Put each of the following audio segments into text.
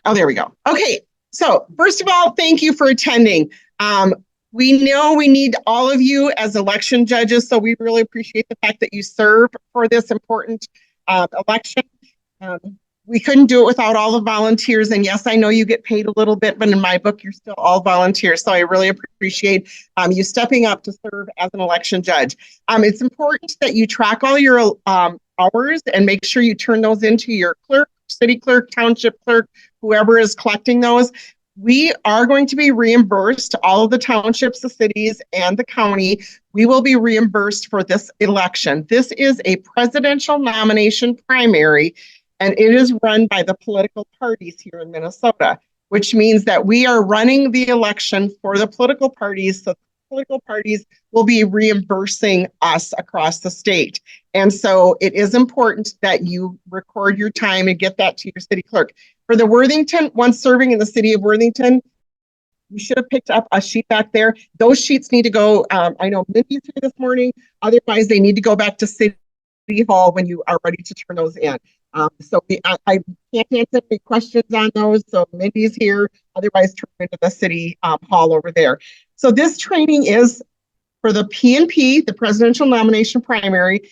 Oh, there we go. Okay. So first of all, thank you for attending. We know we need all of you as election judges, so we really appreciate the fact that you serve for this important election. Um, we couldn't do it without all the volunteers. And yes, I know you get paid a little bit, but in my book, you're still all volunteers. So I really appreciate you stepping up to serve as an election judge. It's important that you track all your hours and make sure you turn those into your clerk, city clerk, township clerk, whoever is collecting those. We are going to be reimbursed, all of the townships, the cities, and the county. We will be reimbursed for this election. This is a presidential nomination primary, and it is run by the political parties here in Minnesota, which means that we are running the election for the political parties. So political parties will be reimbursing us across the state. And so it is important that you record your time and get that to your city clerk. For the Worthington, once serving in the city of Worthington, you should have picked up a sheet back there. Those sheets need to go, I know Mindy's here this morning, otherwise they need to go back to City Hall when you are ready to turn those in. I can't answer any questions on those, so Mindy's here, otherwise turn into the City Hall over there. So this training is for the PNP, the presidential nomination primary.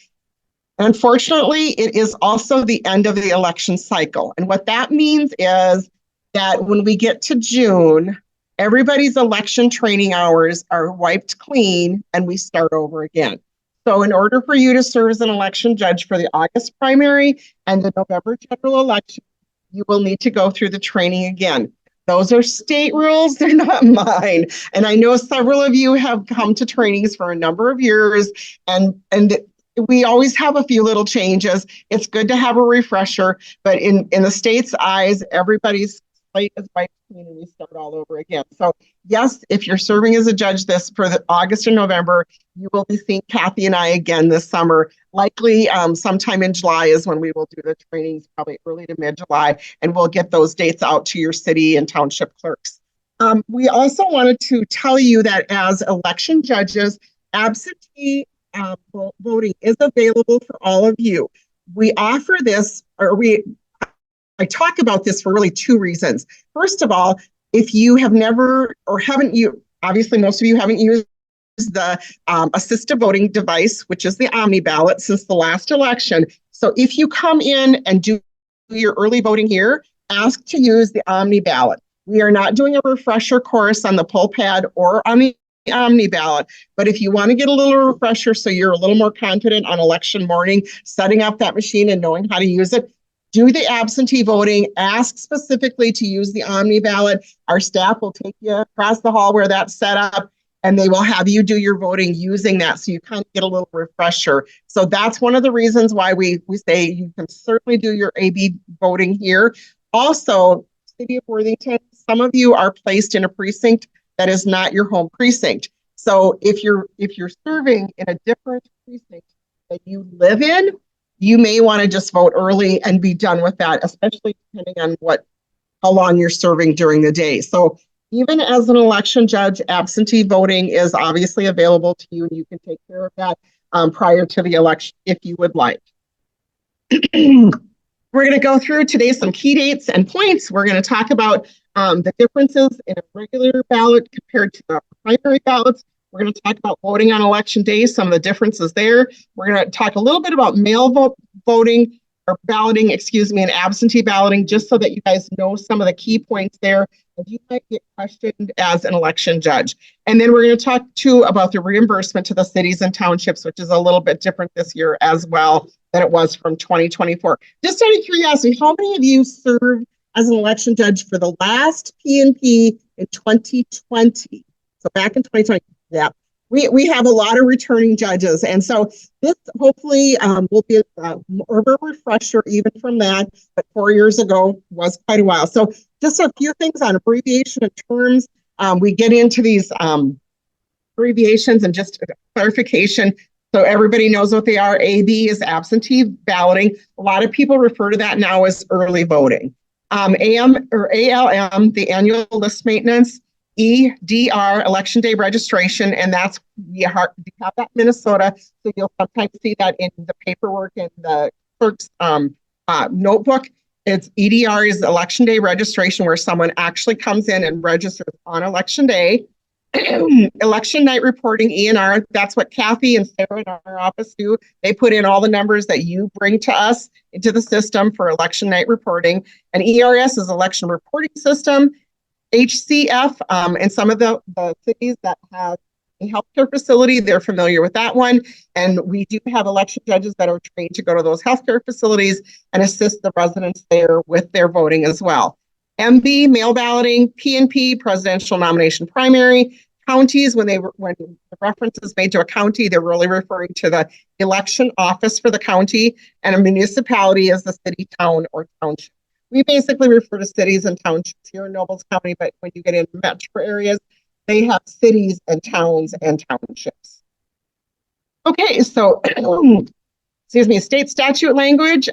Unfortunately, it is also the end of the election cycle. And what that means is that when we get to June, everybody's election training hours are wiped clean and we start over again. So in order for you to serve as an election judge for the August primary and the November general election, you will need to go through the training again. Those are state rules, they're not mine. And I know several of you have come to trainings for a number of years, and we always have a few little changes. It's good to have a refresher, but in the state's eyes, everybody's slate is wiped clean and we start all over again. So yes, if you're serving as a judge this for the August and November, you will be seeing Kathy and I again this summer. Likely sometime in July is when we will do the trainings, probably early to mid-July, and we'll get those dates out to your city and township clerks. We also wanted to tell you that as election judges, absentee voting is available for all of you. We offer this, I talk about this for really two reasons. First of all, if you have never or haven't you, obviously most of you haven't used the assistive voting device, which is the Omni ballot, since the last election. So if you come in and do your early voting here, ask to use the Omni ballot. We are not doing a refresher course on the poll pad or on the Omni ballot, but if you want to get a little refresher so you're a little more confident on election morning, setting up that machine and knowing how to use it, do the absentee voting, ask specifically to use the Omni ballot. Our staff will take you across the hall where that's set up, and they will have you do your voting using that, so you kind of get a little refresher. So that's one of the reasons why we say you can certainly do your AB voting here. Also, City of Worthington, some of you are placed in a precinct that is not your home precinct. So if you're serving in a different precinct that you live in, you may want to just vote early and be done with that, especially depending on how long you're serving during the day. So even as an election judge, absentee voting is obviously available to you, and you can take care of that prior to the election if you would like. We're going to go through today some key dates and points. We're going to talk about the differences in a regular ballot compared to the primary ballots. We're going to talk about voting on election day, some of the differences there. We're going to talk a little bit about mail voting or balloting, and absentee balloting, just so that you guys know some of the key points there. And you might get questioned as an election judge. And then we're going to talk too about the reimbursement to the cities and townships, which is a little bit different this year as well than it was from 2024. Just out of curiosity, how many of you served as an election judge for the last PNP in 2020? So back in 2020, yeah. We have a lot of returning judges. And so this hopefully will be more of a refresher even from that, but 4 years ago was quite a while. So just a few things on abbreviation and terms. We get into these abbreviations and just clarification so everybody knows what they are. AB is absentee balloting. A lot of people refer to that now as early voting. AM or ALM, the annual list maintenance. EDR, election day registration, and that's we have that in Minnesota, so you'll sometimes see that in the paperwork in the clerk's notebook. It's EDR is election day registration, where someone actually comes in and registers on election day. Election night reporting, ENR, that's what Kathy and Sarah in our office do. They put in all the numbers that you bring to us into the system for election night reporting. And ERS is election reporting system. HCF, and some of the cities that have a healthcare facility, they're familiar with that one. And we do have election judges that are trained to go to those healthcare facilities and assist the residents there with their voting as well. MB, mail balloting, PNP, presidential nomination primary. Counties, when the reference is made to a county, they're really referring to the election office for the county, and a municipality is the city, town, or township. We basically refer to cities and townships here in Nobles County, but when you get into metro areas, they have cities and towns and townships. Okay, so excuse me, state statute language.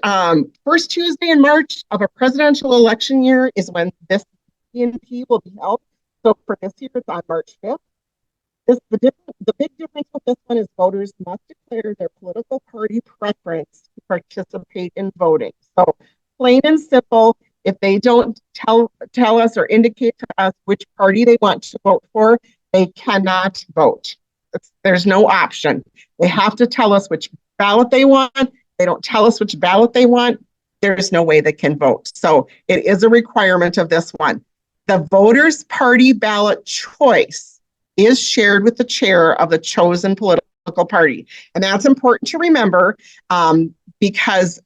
First Tuesday in March of a presidential election year is when this PNP will be held. So for this year, it's on March 5th. The big difference with this one is voters must declare their political party preference to participate in voting. So plain and simple, if they don't tell us or indicate to us which party they want to vote for, they cannot vote. There's no option. They have to tell us which ballot they want. They don't tell us which ballot they want, there's no way they can vote. So it is a requirement of this one. The voter's party ballot choice is shared with the chair of the chosen political party. And that's important to remember because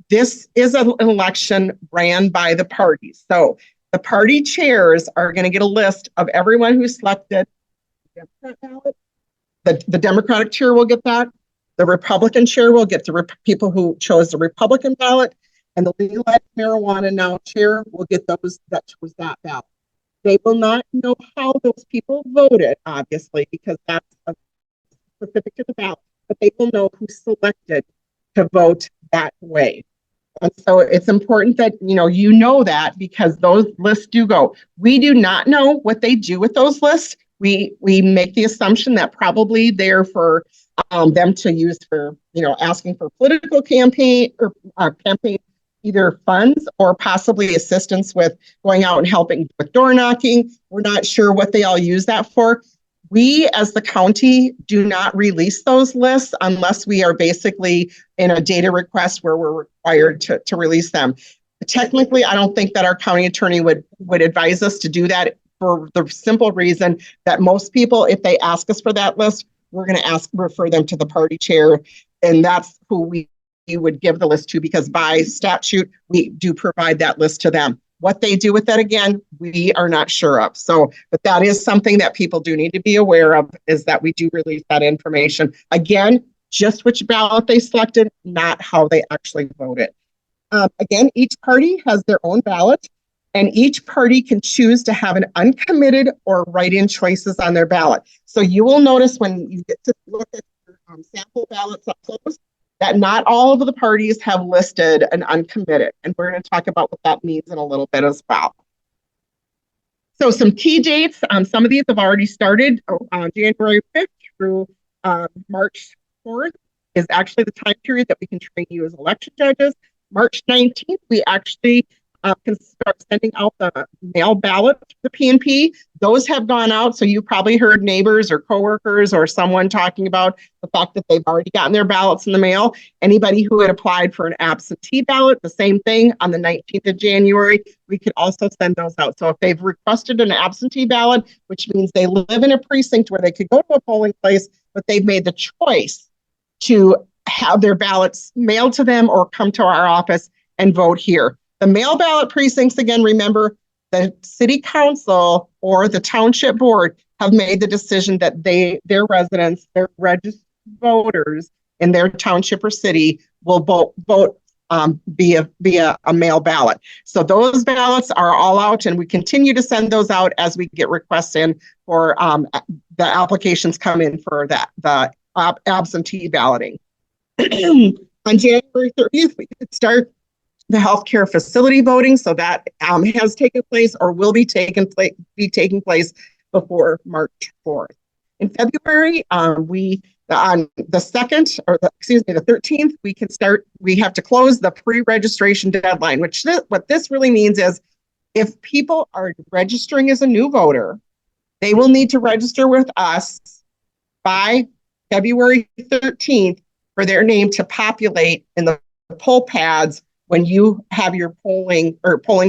this is an election ran by the parties. So the party chairs are going to get a list of everyone who selected the Democrat ballot. The Democratic chair will get that. The Republican chair will get the people who chose the Republican ballot. And the legalized marijuana now chair will get those that chose that ballot. They will not know how those people voted, obviously, because that's specific to the ballot, but they will know who selected to vote that way. And so it's important that you know that, because those lists do go. We do not know what they do with those lists. We make the assumption that probably they're for them to use for asking for political campaign or campaign either funds or possibly assistance with going out and helping with door knocking. We're not sure what they all use that for. We, as the county, do not release those lists unless we are basically in a data request where we're required to release them. Technically, I don't think that our county attorney would advise us to do that, for the simple reason that most people, if they ask us for that list, we're going to refer them to the party chair, and that's who we would give the list to, because by statute, we do provide that list to them. What they do with that, again, we are not sure of. So, but that is something that people do need to be aware of, is that we do release that information. Again, just which ballot they selected, not how they actually voted. Again, each party has their own ballot, and each party can choose to have an uncommitted or write-in choices on their ballot. So you will notice when you get to look at your sample ballots up close, that not all of the parties have listed an uncommitted. And we're going to talk about what that means in a little bit as well. So some key dates, some of these have already started. On January 5th through March 4th is actually the time period that we can train you as election judges. March 19th, we actually can start sending out the mail ballot to the PNP. Those have gone out, so you probably heard neighbors or coworkers or someone talking about the fact that they've already gotten their ballots in the mail. Anybody who had applied for an absentee ballot, the same thing, on the 19th of January, we could also send those out. So if they've requested an absentee ballot, which means they live in a precinct where they could go to a polling place, but they've made the choice to have their ballots mailed to them or come to our office and vote here. The mail ballot precincts, again, remember, the city council or the township board have made the decision that their residents, their registered voters in their township or city will vote via a mail ballot. So those ballots are all out, and we continue to send those out as we get requests in for the applications come in for the absentee balloting. On January 30th, we could start the healthcare facility voting. So that has taken place or will be taking place before March 4th. In February, we On the 2nd, or the 13th, we have to close the pre-registration deadline, what this really means is if people are registering as a new voter, they will need to register with us by February 13th for their name to populate in the poll pads when you have your polling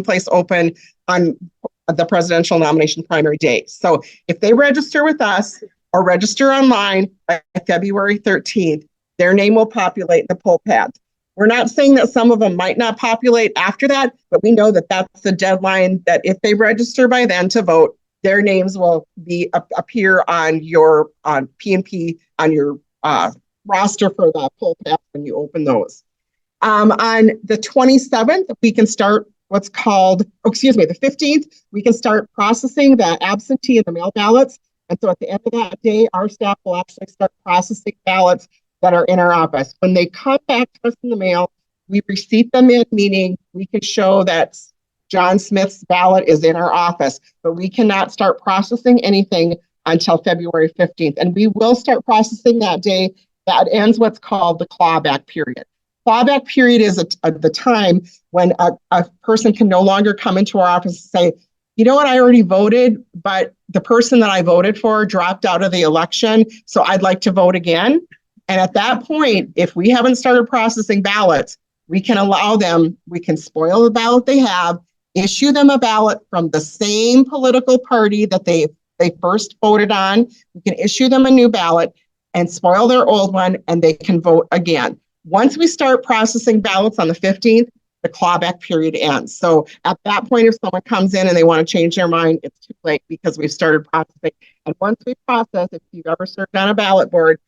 place open on the presidential nomination primary day. So if they register with us or register online by February 13th, their name will populate in the poll pads. We're not saying that some of them might not populate after that, but we know that that's the deadline, that if they register by then to vote, their names will appear on your PNP, on your roster for the poll pads when you open those. On the 27th, we can start the 15th, we can start processing the absentee and the mail ballots. And so at the end of that day, our staff will actually start processing ballots that are in our office. When they come back to us in the mail, we receipt them in, meaning we can show that John Smith's ballot is in our office, but we cannot start processing anything until February 15th. And we will start processing that day. That ends what's called the clawback period. Clawback period is the time when a person can no longer come into our office and say, you know what, I already voted, but the person that I voted for dropped out of the election, so I'd like to vote again. And at that point, if we haven't started processing ballots, we can allow them, we can spoil the ballot they have, issue them a ballot from the same political party that they first voted on. We can issue them a new ballot and spoil their old one, and they can vote again. Once we start processing ballots on the 15th, the clawback period ends. So at that point, if someone comes in and they want to change their mind, it's too late because we've started processing. And once we process, if you've ever served on a ballot board,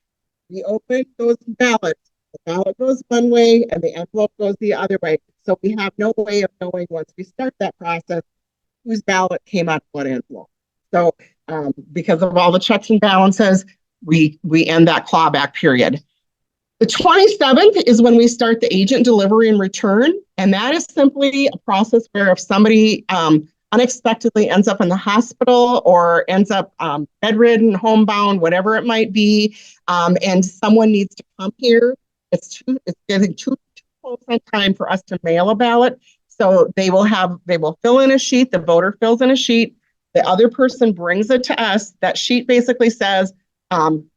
we open those ballots. The ballot goes one way and the envelope goes the other way. So we have no way of knowing once we start that process whose ballot came out of what envelope. So because of all the checks and balances, we end that clawback period. The 27th is when we start the agent delivery and return. And that is simply a process where if somebody unexpectedly ends up in the hospital or ends up bedridden, homebound, whatever it might be, and someone needs to come here, it's getting too close on time for us to mail a ballot. So they will fill in a sheet, the voter fills in a sheet, the other person brings it to us. That sheet basically says, I'm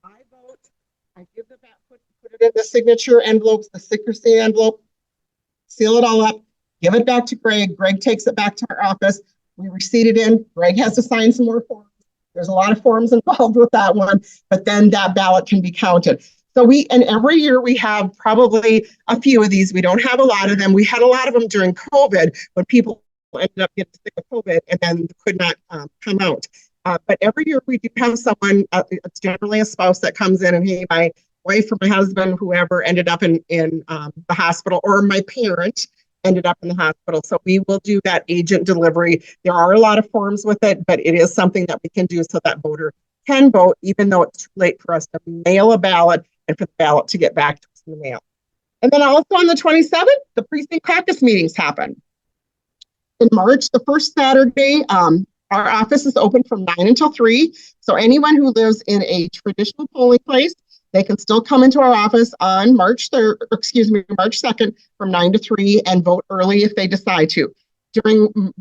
I vote. I give the back, put it in the signature envelopes, the secrecy envelope, seal it all up, give it back to Greg. Greg takes it back to our office. We receipt it in. Greg has to sign some more forms. There's a lot of forms involved with that one, but then that ballot can be counted. So and every year we have probably a few of these. We don't have a lot of them. We had a lot of them during COVID when people ended up getting sick with COVID and then could not come out. But every year we do have someone, it's generally a spouse that comes in and, hey, my wife or my husband, whoever ended up in the hospital, or my parent ended up in the hospital. So we will do that agent delivery. There are a lot of forms with it, but it is something that we can do so that voter can vote, even though it's too late for us to mail a ballot and for the ballot to get back to us in the mail. And then also on the 27th, the precinct caucus meetings happen. In March, the first Saturday, our office is open from 9 until 3. So anyone who lives in a traditional polling place, they can still come into our office on March 2nd from 9 to 3 and vote early if they decide to. During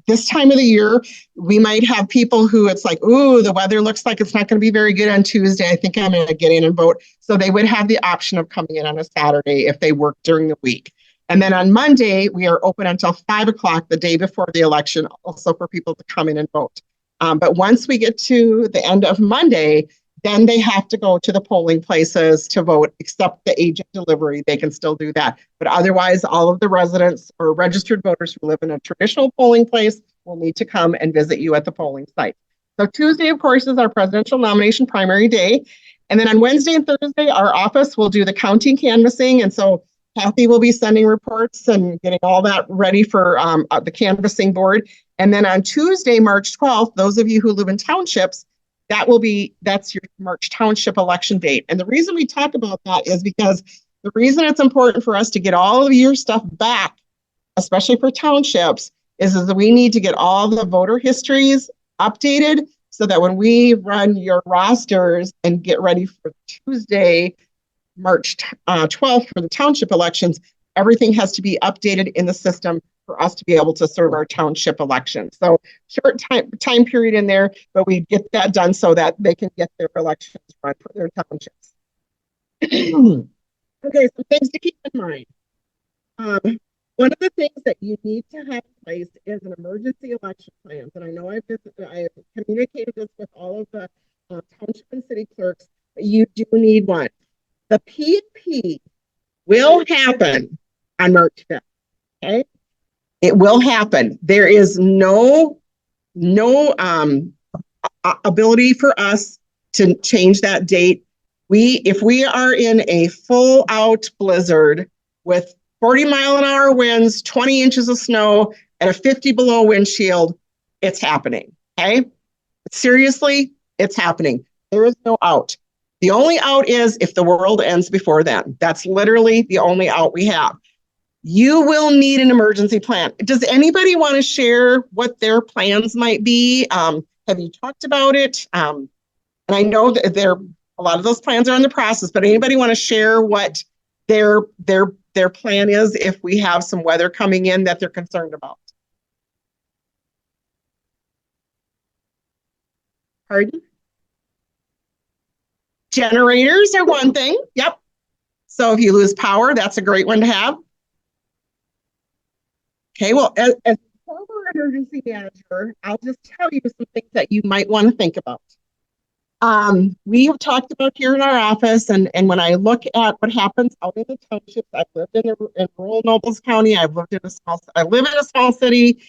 this time of the year, we might have people who it's like, ooh, the weather looks like it's not going to be very good on Tuesday. I think I'm going to get in and vote. So they would have the option of coming in on a Saturday if they work during the week. And then on Monday, we are open until 5 o'clock the day before the election, also for people to come in and vote. But once we get to the end of Monday, then they have to go to the polling places to vote, except the agent delivery. They can still do that. But otherwise, all of the residents or registered voters who live in a traditional polling place will need to come and visit you at the polling site. So Tuesday, of course, is our presidential nomination primary day. And then on Wednesday and Thursday, our office will do the counting canvassing. And so Kathy will be sending reports and getting all that ready for the canvassing board. And then on Tuesday, March 12th, those of you who live in townships, that's your March Township election date. And the reason we talk about that is because the reason it's important for us to get all of your stuff back, especially for townships, is that we need to get all the voter histories updated so that when we run your rosters and get ready for Tuesday, March 12th for the township elections, everything has to be updated in the system for us to be able to serve our township elections. So short time period in there, but we get that done so that they can get their elections run for their townships. Okay, some things to keep in mind. One of the things that you need to have in place is an emergency election plan. And I know I've communicated this with all of the township and city clerks, but you do need one. The PNP will happen on March 5th. Okay, it will happen. There is no ability for us to change that date. If we are in a full out blizzard with 40-mile-an-hour winds, 20 inches of snow, and a 50 below windshield, it's happening. Okay, seriously, it's happening. There is no out. The only out is if the world ends before then. That's literally the only out we have. You will need an emergency plan. Does anybody want to share what their plans might be? Have you talked about it? And I know that a lot of those plans are in the process, but anybody want to share what their plan is if we have some weather coming in that they're concerned about? Pardon? Generators are one thing. Yep. So if you lose power, that's a great one to have. Okay, well, as former emergency manager, I'll just tell you some things that you might want to think about. We have talked about here in our office, and when I look at what happens out in the townships, I've lived in rural Nobles County. I live in a small city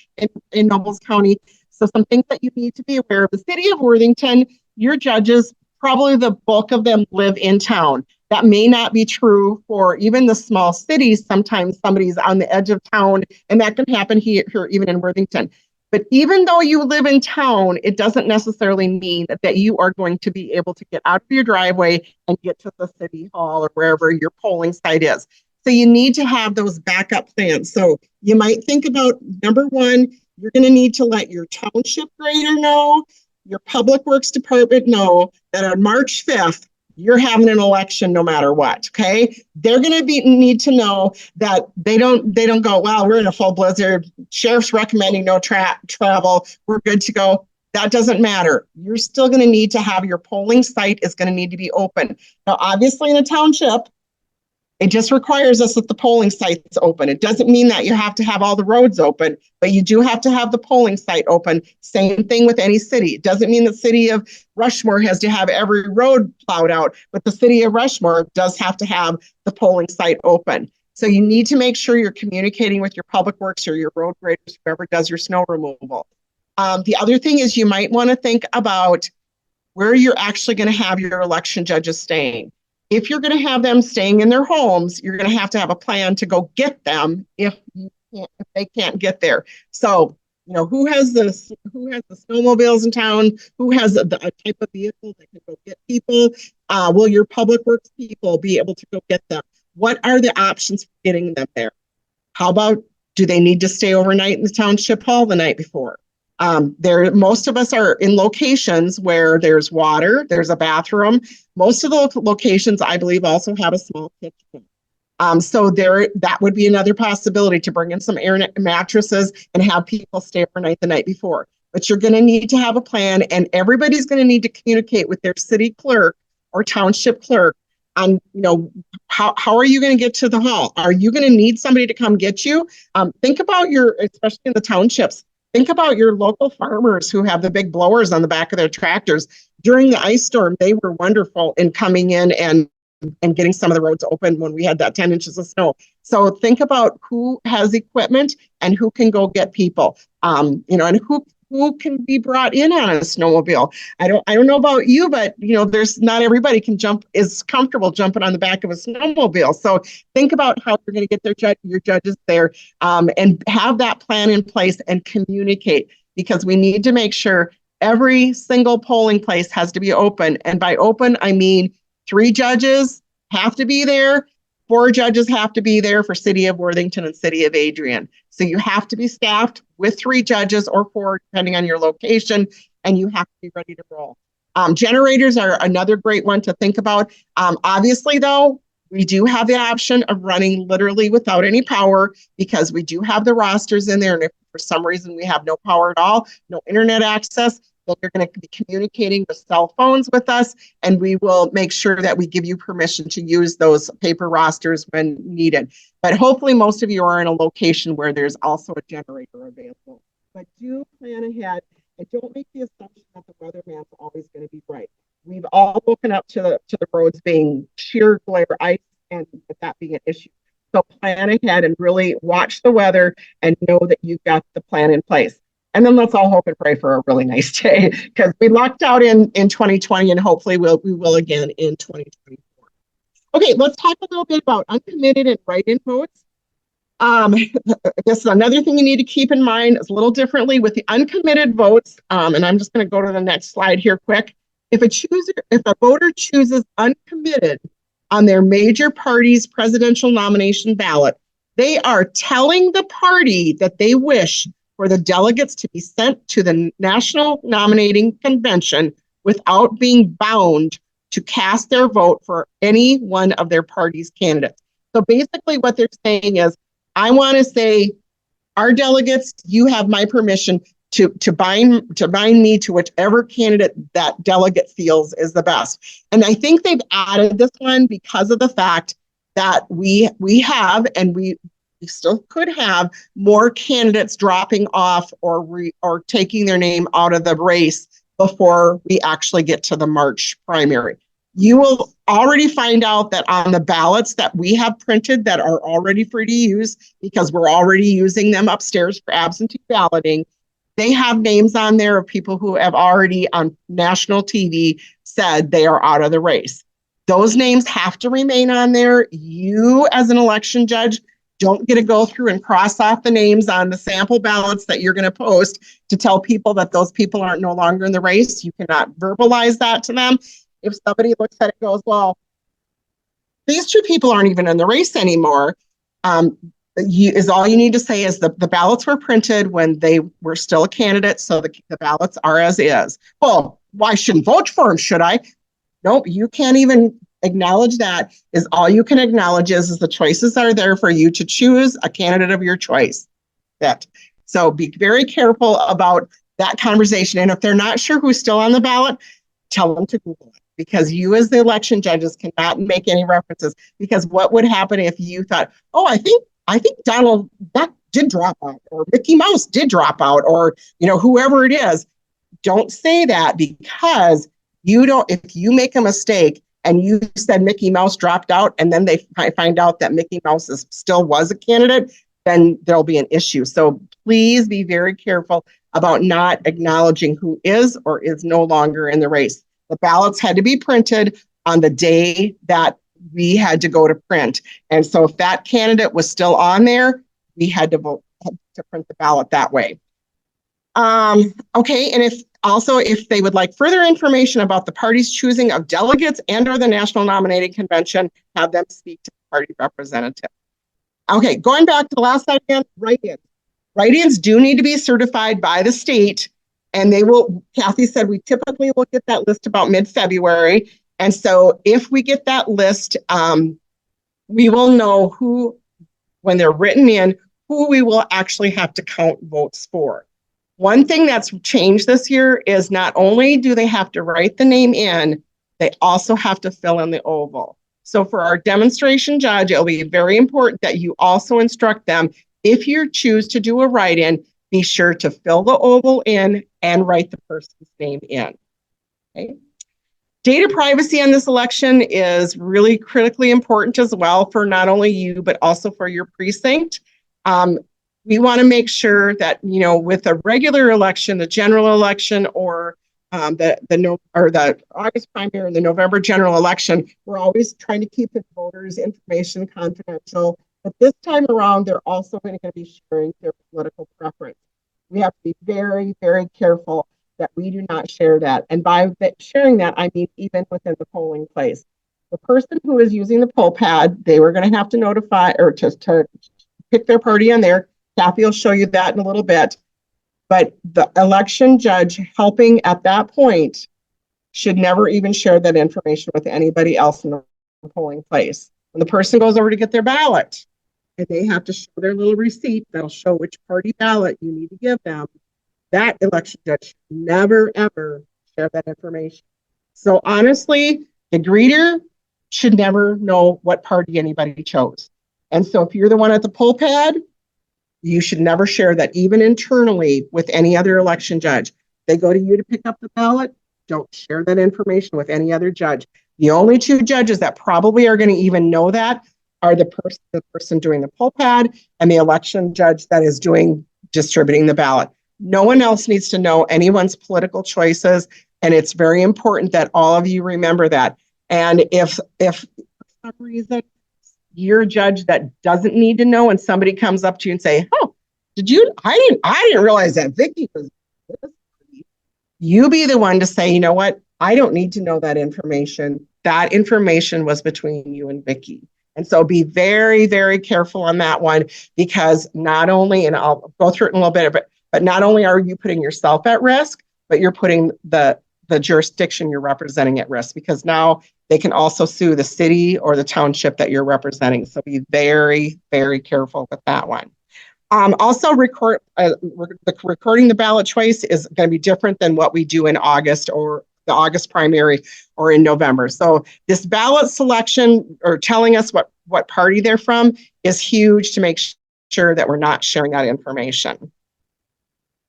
in Nobles County. So some things that you need to be aware of. The city of Worthington, your judges, probably the bulk of them live in town. That may not be true for even the small cities. Sometimes somebody's on the edge of town, and that can happen here even in Worthington. But even though you live in town, it doesn't necessarily mean that you are going to be able to get out of your driveway and get to the city hall or wherever your polling site is. So you need to have those backup plans. So you might think about, number one, you're going to need to let your township grader know, your public works department know that on March 5th, you're having an election no matter what. Okay, they're going to need to know that they don't go, well, we're in a full blizzard, sheriff's recommending no travel, we're good to go. That doesn't matter. You're still going to need to have your polling site is going to need to be open. Now, obviously in a township, it just requires us that the polling site's open. It doesn't mean that you have to have all the roads open, but you do have to have the polling site open. Same thing with any city. It doesn't mean the city of Rushmore has to have every road plowed out, but the city of Rushmore does have to have the polling site open. So you need to make sure you're communicating with your public works or your road graders, whoever does your snow removal. The other thing is you might want to think about where you're actually going to have your election judges staying. If you're going to have them staying in their homes, you're going to have a plan to go get them if they can't get there. So, who has the snowmobiles in town? Who has a type of vehicle that can go get people? Will your public works people be able to go get them? What are the options for getting them there? How about, do they need to stay overnight in the township hall the night before? Most of us are in locations where there's water, there's a bathroom. Most of the locations, I believe, also have a small kitchen. So that would be another possibility, to bring in some air mattresses and have people stay overnight the night before. But you're going to need to have a plan, and everybody's going to need to communicate with their city clerk or township clerk on, how are you going to get to the hall? Are you going to need somebody to come get you? Think about especially in the townships, think about your local farmers who have the big blowers on the back of their tractors. During the ice storm, they were wonderful in coming in and getting some of the roads open when we had that 10 inches of snow. So think about who has equipment and who can go get people, and who can be brought in on a snowmobile. I don't know about you, but there's not everybody is comfortable jumping on the back of a snowmobile. So think about how you're going to get your judges there, and have that plan in place and communicate, because we need to make sure every single polling place has to be open. And by open, I mean 3 judges have to be there. 4 judges have to be there for City of Worthington and City of Adrian. So you have to be staffed with 3 judges or 4, depending on your location, and you have to be ready to roll. Generators are another great one to think about. Obviously, though, we do have the option of running literally without any power because we do have the rosters in there. And if for some reason we have no power at all, no internet access, then you're going to be communicating with cell phones with us, and we will make sure that we give you permission to use those paper rosters when needed. But hopefully most of you are in a location where there's also a generator available. But do plan ahead and don't make the assumption that the weatherman's always going to be right. We've all woken up to the roads being sheer glare ice and that being an issue. So plan ahead and really watch the weather and know that you've got the plan in place. And then let's all hope and pray for a really nice day because we lucked out in 2020 and hopefully we will again in 2024. Okay, let's talk a little bit about uncommitted and write-in votes. This is another thing you need to keep in mind. It's a little differently with the uncommitted votes. And I'm just going to go to the next slide here quick. If a voter chooses uncommitted on their major party's presidential nomination ballot, they are telling the party that they wish for the delegates to be sent to the National Nominating Convention without being bound to cast their vote for any one of their party's candidates. So basically what they're saying is, I want to say, our delegates, you have my permission to bind me to whichever candidate that delegate feels is the best. And I think they've added this one because of the fact that we have, and we still could have, more candidates dropping off or taking their name out of the race before we actually get to the March primary. You will already find out that on the ballots that we have printed that are already free to use, because we're already using them upstairs for absentee balloting, they have names on there of people who have already on national TV said they are out of the race. Those names have to remain on there. You, as an election judge, don't get to go through and cross off the names on the sample ballots that you're going to post to tell people that those people aren't no longer in the race. You cannot verbalize that to them. If somebody looks at it and goes, well, these 2 people aren't even in the race anymore, all you need to say is the ballots were printed when they were still a candidate, so the ballots are as is. Well, why shouldn't vote for them, should I? Nope, you can't even acknowledge that. Is all you can acknowledge is the choices are there for you to choose a candidate of your choice. So be very careful about that conversation. And if they're not sure who's still on the ballot, tell them to Google it, because you as the election judges cannot make any references. Because what would happen if you thought, oh, I think Donald Duck did drop out, or Mickey Mouse did drop out, or whoever it is. Don't say that, because if you make a mistake and you said Mickey Mouse dropped out and then they find out that Mickey Mouse still was a candidate, then there'll be an issue. So please be very careful about not acknowledging who is or is no longer in the race. The ballots had to be printed on the day that we had to go to print. And so if that candidate was still on there, we had to print the ballot that way. Okay, and if they would like further information about the party's choosing of delegates and or the National Nominating Convention, have them speak to the party representative. Okay, going back to the last slide again, write-ins. Write-ins do need to be certified by the state, and they will, Kathy said, we typically will get that list about mid-February. And so if we get that list, we will know who, when they're written in, who we will actually have to count votes for. One thing that's changed this year is not only do they have to write the name in, they also have to fill in the oval. So for our demonstration judge, it'll be very important that you also instruct them, if you choose to do a write-in, be sure to fill the oval in and write the person's name in. Okay. Data privacy on this election is really critically important as well for not only you, but also for your precinct. We want to make sure that, with a regular election, the general election, or the August primary and the November general election, we're always trying to keep the voters' information confidential. But this time around, they're also going to be sharing their political preference. We have to be very, very careful that we do not share that. And by sharing that, I mean even within the polling place. The person who is using the poll pad, they were going to have to notify or to pick their party on there. Kathy will show you that in a little bit. But the election judge helping at that point should never even share that information with anybody else in the polling place. When the person goes over to get their ballot and they have to show their little receipt that'll show which party ballot you need to give them, that election judge should never, ever share that information. So honestly, the greeter should never know what party anybody chose. And so if you're the one at the poll pad, you should never share that even internally with any other election judge. They go to you to pick up the ballot, don't share that information with any other judge. The only two judges that probably are going to even know that are the person doing the poll pad and the election judge that is doing distributing the ballot. No one else needs to know anyone's political choices, and it's very important that all of you remember that. And if for some reason you're a judge that doesn't need to know, and somebody comes up to you and say, "Oh, I didn't realize that Vicky was this." You be the one to say, "You know what? I don't need to know that information. That information was between you and Vicky." And so be very, very careful on that one, because not only, and I'll go through it in a little bit, but not only are you putting yourself at risk, but you're putting the jurisdiction you're representing at risk, because now they can also sue the city or the township that you're representing. So be very, very careful with that one. Also, recording the ballot choice is going to be different than what we do in August or the August primary or in November. So this ballot selection or telling us what party they're from is huge to make sure that we're not sharing that information.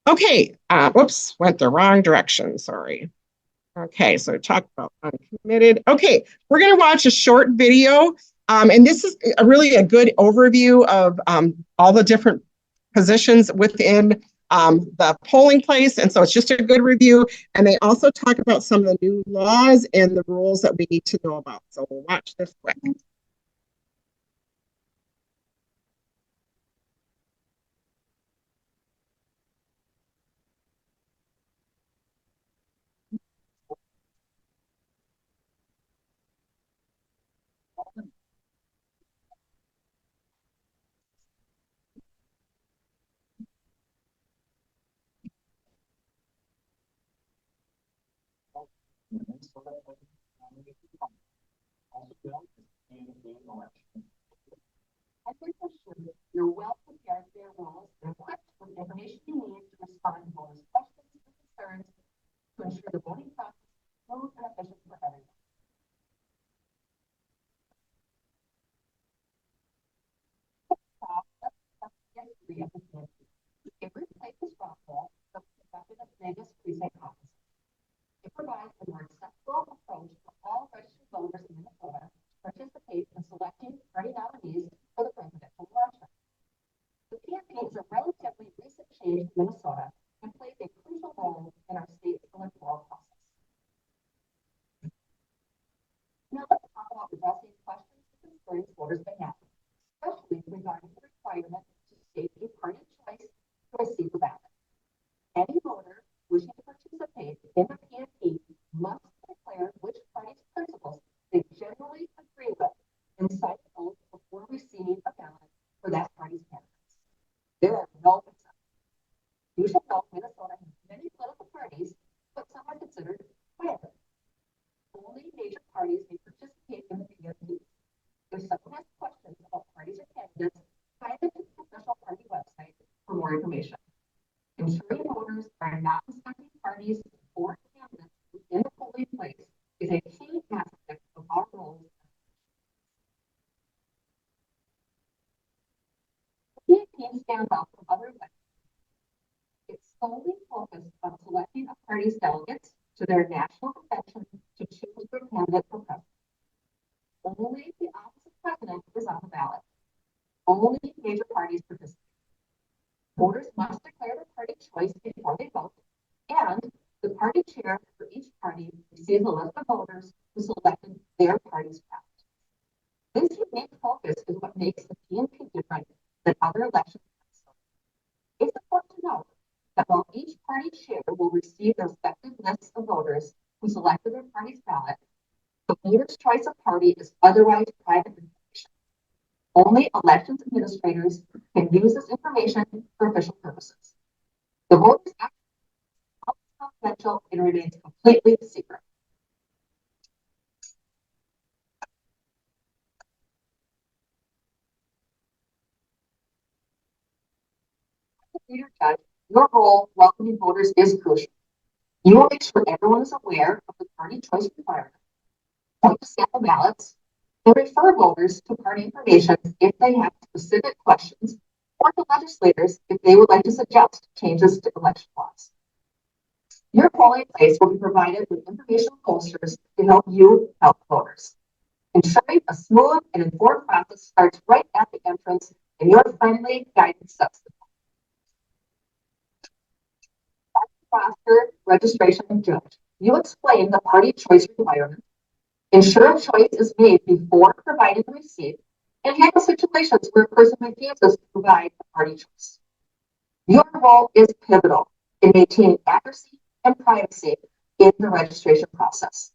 Okay, whoops, went the wrong direction, sorry. Okay, so talk about uncommitted. Okay, we're going to watch a short video, and this is really a good overview of all the different positions within the polling place, and so it's just a good review. And they also talk about some of the new laws and the rules that we need to know about. So we'll watch this quick. You're well prepared for your roles and equipped with information you need to respond to voters' questions and concerns to ensure the voting process is smooth and efficient for everyone. History of the PNP. It replaces Rockwell, the conducted of Vegas precinct office. It provides a more acceptable approach for all registered voters in Minnesota to participate in selecting party nominees for the presidential election. The PNP is a relatively recent change in Minnesota and plays a crucial role in our state's electoral process. Now let's talk about addressing questions and concerns voters may have, especially regarding the requirement to state a party choice to receive the ballot. Any voter wishing to participate in the PNP must declare which party's principles they generally agree with and cite those before receiving a ballot for that party's candidates. There are no exceptions. You should know Minnesota has many political parties, but some are considered private. Only major parties may participate in the PNP. If someone has questions about parties or candidates, find them to the official party website for more information. Ensuring voters are not respecting parties or candidates within the polling place is a key aspect of our roles. The PNP stands out from other elections. It's solely focused on selecting a party's delegates to their national convention to choose their candidate for president. Only the office of president is on the ballot. Only major parties participate. Voters must declare their party choice before they vote, and the party chair for each party receives a list of voters who selected their party's ballot. This unique focus is what makes the PNP different than other elections. It's important to note that while each party chair will receive their respective lists of voters who selected their party's ballot, the voter's choice of party is otherwise private information. Only elections administrators can use this information for official purposes. The vote is confidential and remains completely secret. As a leader judge, your role welcoming voters is crucial. You will make sure everyone is aware of the party choice requirement, point to sample ballots, and refer voters to party information if they have specific questions, or to legislators if they would like to suggest changes to election laws. Your polling place will be provided with informational posters to help you help voters. Ensuring a smooth and informed process starts right at the entrance, and your friendly guidance sets the roster, registration, and judge. You explain the party choice requirement, ensure a choice is made before providing the receipt, and handle situations where a person refuses to provide a party choice. Your role is pivotal in maintaining accuracy and privacy in the registration process.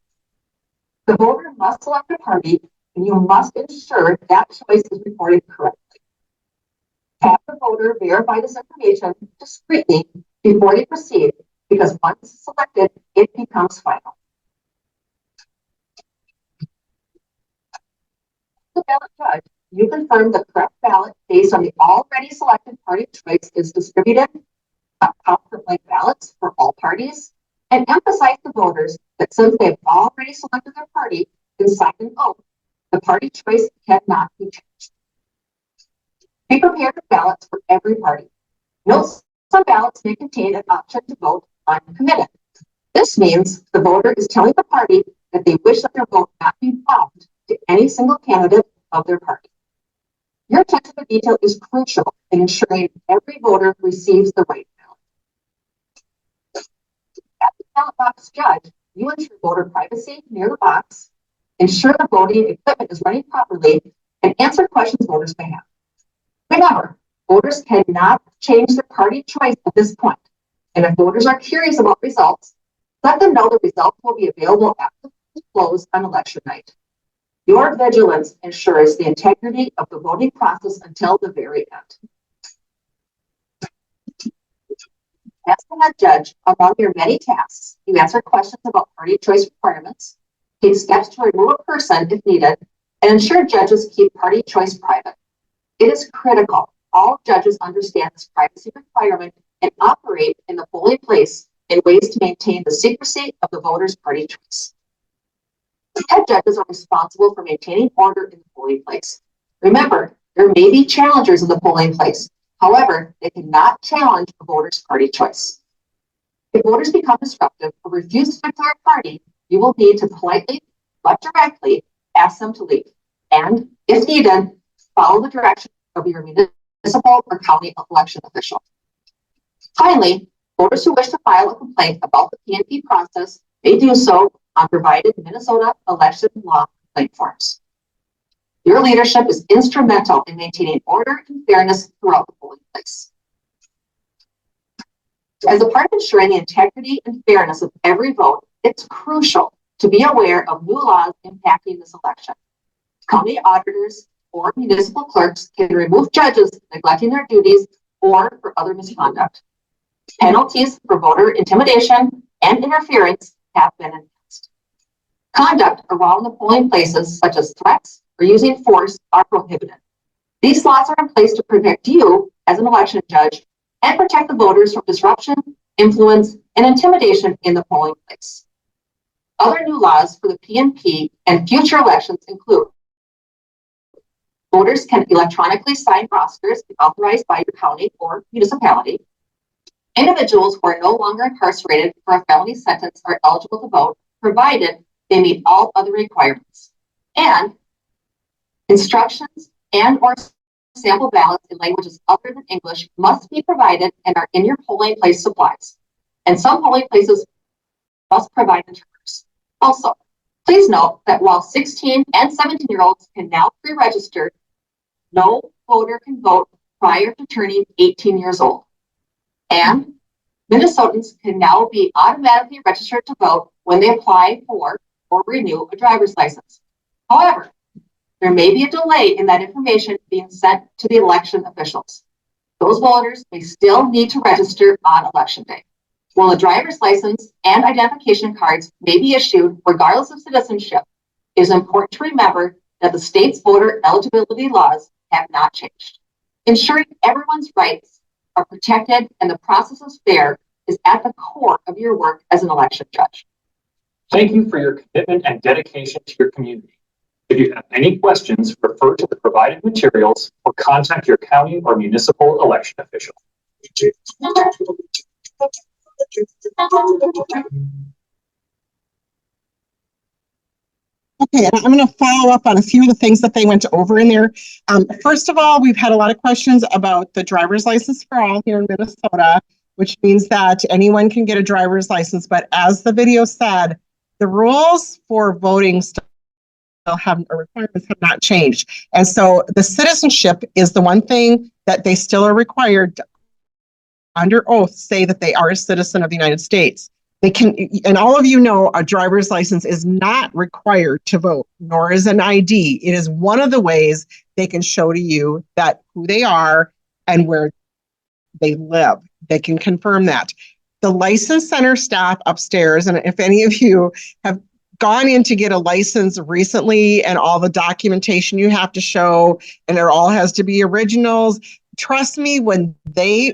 The voter must select a party, and you must ensure that choice is reported correctly. Have the voter verify this information discreetly before they proceed, because once selected, it becomes final. The ballot judge, you confirm the correct ballot based on the already selected party choice is distributed, count for blank ballots for all parties, and emphasize to voters that since they have already selected their party and signed an oath, the party choice cannot be changed. Be prepared with ballots for every party. Note some ballots may contain an option to vote uncommitted. This means the voter is telling the party that they wish that their vote not be bound to any single candidate of their party. Your attention to detail is crucial in ensuring every voter receives the right ballot. As the ballot box judge, you ensure voter privacy near the box, ensure the voting equipment is running properly, and answer questions voters may have. Remember, voters cannot change their party choice at this point, and if voters are curious about results, let them know the results will be available after the close on election night. Your vigilance ensures the integrity of the voting process until the very end. As the head judge, among your many tasks, you answer questions about party choice requirements, take steps to remove a person if needed, and ensure judges keep party choice private. It is critical all judges understand this privacy requirement and operate in the polling place in ways to maintain the secrecy of the voter's party choice. Head judges are responsible for maintaining order in the polling place. Remember, there may be challengers in the polling place. However, they cannot challenge a voter's party choice. If voters become disruptive or refuse to declare a party, you will need to politely but directly ask them to leave. And if needed, follow the direction of your municipal or county election official. Finally, voters who wish to file a complaint about the PNP process may do so on provided Minnesota election law complaint forms. Your leadership is instrumental in maintaining order and fairness throughout the polling place. As a part of ensuring the integrity and fairness of every vote, it's crucial to be aware of new laws impacting this election. County auditors or municipal clerks can remove judges neglecting their duties or for other misconduct. Penalties for voter intimidation and interference have been enhanced. Conduct around the polling places, such as threats or using force, are prohibited. These laws are in place to protect you as an election judge and protect the voters from disruption, influence, and intimidation in the polling place. Other new laws for the PNP and future elections include voters can electronically sign rosters if authorized by your county or municipality. Individuals who are no longer incarcerated for a felony sentence are eligible to vote, provided they meet all other requirements. And instructions and or sample ballots in languages other than English must be provided and are in your polling place supplies. And some polling places must provide interpreters. Also, please note that while 16 and 17-year-olds can now pre-register, no voter can vote prior to turning 18 years old. And Minnesotans can now be automatically registered to vote when they apply for or renew a driver's license. However, there may be a delay in that information being sent to the election officials. Those voters may still need to register on election day. While a driver's license and identification cards may be issued regardless of citizenship, it is important to remember that the state's voter eligibility laws have not changed. Ensuring everyone's rights are protected and the process is fair is at the core of your work as an election judge. Thank you for your commitment and dedication to your community. If you have any questions, refer to the provided materials or contact your county or municipal election official. Okay, and I'm going to follow up on a few of the things that they went over in there. First of all, we've had a lot of questions about the driver's license for all here in Minnesota, which means that anyone can get a driver's license. But as the video said, the rules for voting still have, or requirements have not changed. And so the citizenship is the one thing that they still are required to, under oath, say that they are a citizen of the United States. They can, and all of you know, a driver's license is not required to vote, nor is an ID. It is one of the ways they can show to you that who they are and where they live. They can confirm that. The license center staff upstairs, and if any of you have gone in to get a license recently and all the documentation you have to show, and it all has to be originals, trust me, when they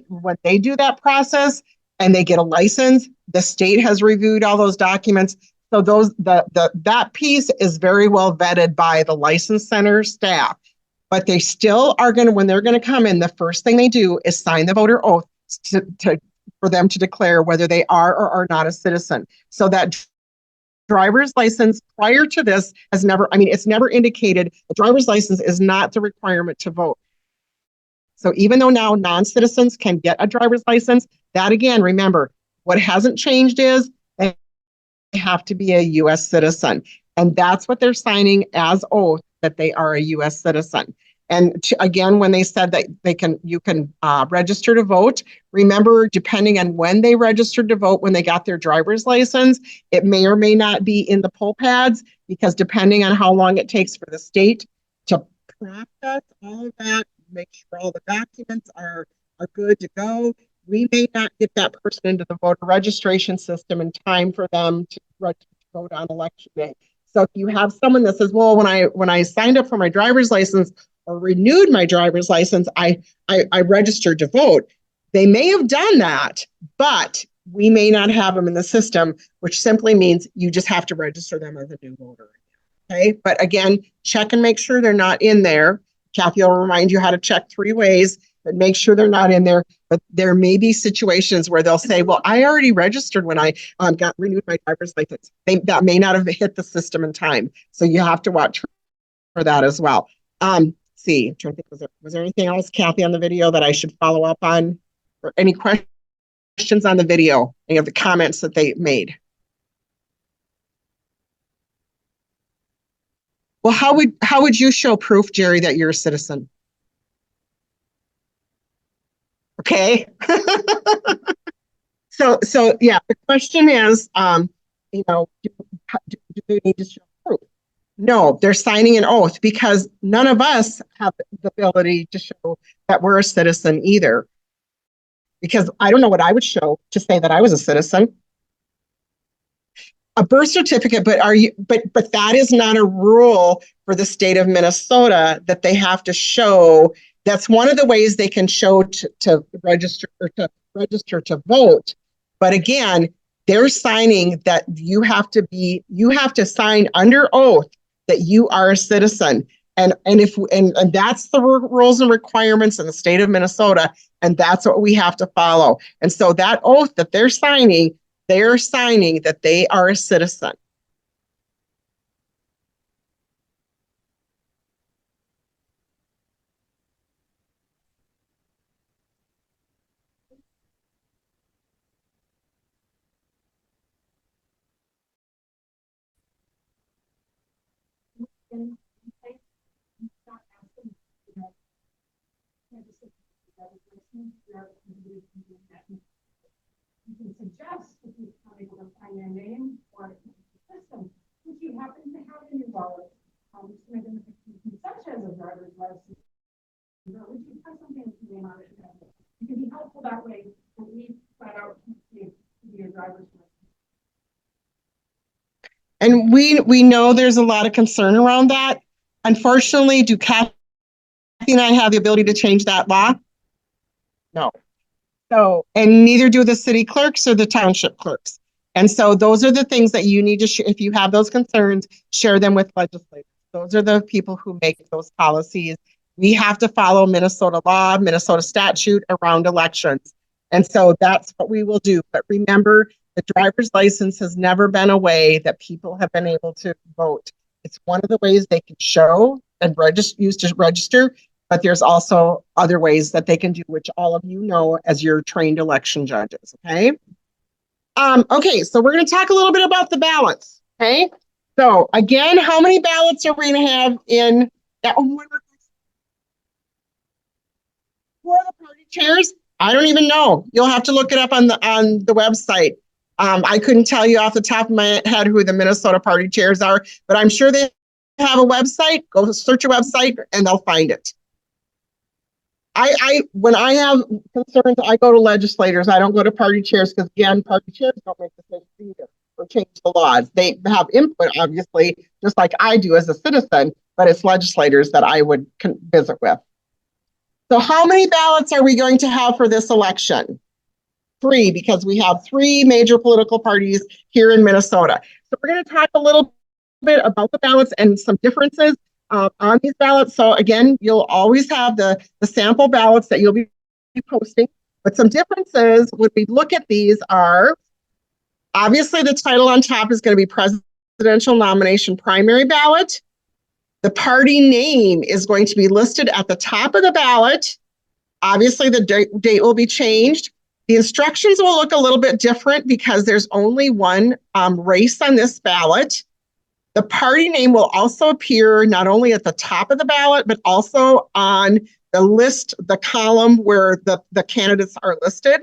do that process and they get a license, the state has reviewed all those documents. So that piece is very well vetted by the license center staff. But they still are going to, when they're going to come in, the first thing they do is sign the voter oath for them to declare whether they are or are not a citizen. So that driver's license prior to this has never, it's never indicated a driver's license is not the requirement to vote. So even though now non-citizens can get a driver's license, that again, remember, what hasn't changed is they have to be a U.S. citizen. And that's what they're signing as oath, that they are a U.S. citizen. And again, when they said that you can register to vote, remember, depending on when they registered to vote, when they got their driver's license, it may or may not be in the poll pads, because depending on how long it takes for the state to process all of that, make sure all the documents are good to go, we may not get that person into the voter registration system in time for them to vote on election day. So if you have someone that says, well, when I signed up for my driver's license or renewed my driver's license, I registered to vote. They may have done that, but we may not have them in the system, which simply means you just have to register them as a new voter. Okay, but again, check and make sure they're not in there. Kathy will remind you how to check 3 ways, but make sure they're not in there. But there may be situations where they'll say, well, I already registered when I got renewed my driver's license. That may not have hit the system in time. So you have to watch for that as well. See, I'm trying to think, was there anything else, Kathy, on the video that I should follow up on? Or any questions on the video, any of the comments that they made? Well, how would you show proof, Jerry, that you're a citizen? Okay. So yeah, the question is, do they need to show proof? No, they're signing an oath, because none of us have the ability to show that we're a citizen either. Because I don't know what I would show to say that I was a citizen. A birth certificate, but that is not a rule for the state of Minnesota that they have to show. That's one of the ways they can show to register or to register to vote. But again, they're signing that you have to sign under oath that you are a citizen. And that's the rules and requirements in the state of Minnesota, and that's what we have to follow. And so that oath that they're signing that they are a citizen. you can suggest if you want to find their name or the system, which you happen to have in your wallet, such as a driver's license, which you have something with the name on it. It can be helpful that way, but we flat out give your driver's license. And we know there's a lot of concern around that. Unfortunately, do Kathy and I have the ability to change that law? No. So, and neither do the city clerks or the township clerks. And so those are the things that you need to, if you have those concerns, share them with legislators. Those are the people who make those policies. We have to follow Minnesota law, Minnesota statute around elections. And so that's what we will do. But remember, the driver's license has never been a way that people have been able to vote. It's one of the ways they can show and use to register, but there's also other ways that they can do, which all of you know as your trained election judges, okay? Okay, so we're going to talk a little bit about the ballots, okay? So again, how many ballots are we going to have in that one? For the party chairs? I don't even know. You'll have to look it up on the website. I couldn't tell you off the top of my head who the Minnesota party chairs are, but I'm sure they have a website. Go search a website and they'll find it. When I have concerns, I go to legislators. I don't go to party chairs because, again, party chairs don't make decisions either or change the laws. They have input, obviously, just like I do as a citizen, but it's legislators that I would visit with. So how many ballots are we going to have for this election? 3, because we have 3 major political parties here in Minnesota. So we're going to talk a little bit about the ballots and some differences on these ballots. So again, you'll always have the sample ballots that you'll be posting, but some differences when we look at these are, obviously the title on top is going to be presidential nomination primary ballot. The party name is going to be listed at the top of the ballot. Obviously the date will be changed. The instructions will look a little bit different because there's only one race on this ballot. The party name will also appear not only at the top of the ballot, but also on the list, the column where the candidates are listed.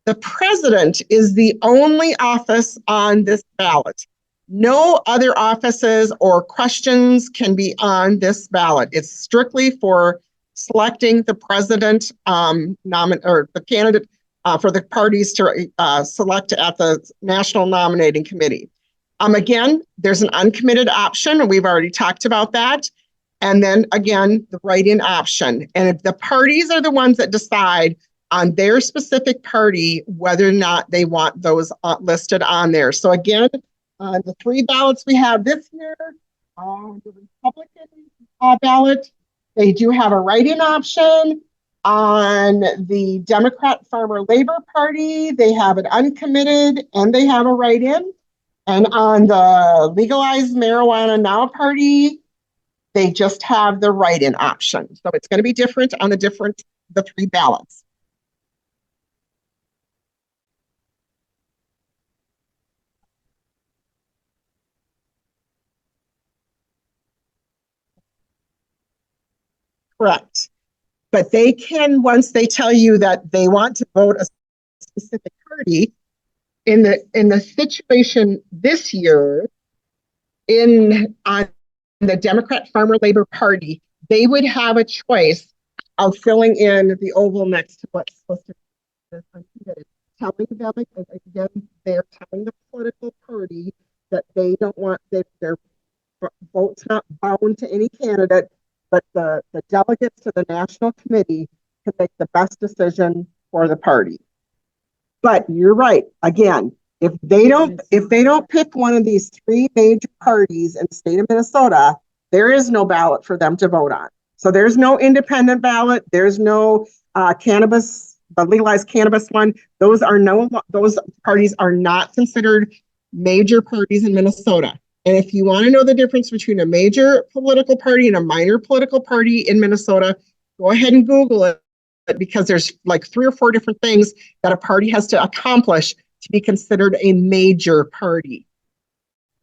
The president is the only office on this ballot. No other offices or questions can be on this ballot. It's strictly for selecting the president or the candidate for the parties to select at the National Nominating Committee. Again, there's an uncommitted option, and we've already talked about that. And then again, the write-in option. And if the parties are the ones that decide on their specific party whether or not they want those listed on there. So again, the 3 ballots we have this year, the Republican ballot, they do have a write-in option. On the Democrat Farmer Labor Party, they have an uncommitted and they have a write-in. And on the Legalized Marijuana Now Party, they just have the write-in option. So it's going to be different on the 3 ballots. Correct. But they can, once they tell you that they want to vote a specific party, in the situation this year, on the Democrat Farmer Labor Party, they would have a choice of filling in the oval next to what's supposed to be telling them, again, they're telling the political party that they don't want their vote's not bound to any candidate, but the delegates to the national committee can make the best decision for the party. But you're right. Again, if they don't pick one of these 3 major parties in the state of Minnesota, there is no ballot for them to vote on. So there's no independent ballot. There's no cannabis, the legalized cannabis one. Those parties are not considered major parties in Minnesota. And if you want to know the difference between a major political party and a minor political party in Minnesota, go ahead and Google it, because there's like 3 or 4 different things that a party has to accomplish to be considered a major party.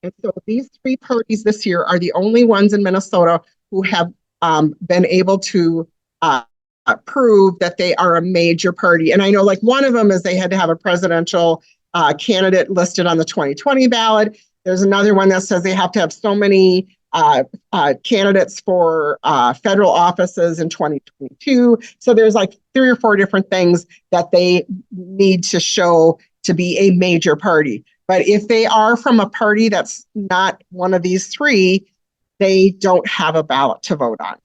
And so these 3 parties this year are the only ones in Minnesota who have been able to prove that they are a major party. And I know like one of them is they had to have a presidential candidate listed on the 2020 ballot. There's another one that says they have to have so many candidates for federal offices in 2022. So there's like 3 or 4 different things that they need to show to be a major party. But if they are from a party that's not one of these 3, they don't have a ballot to vote on.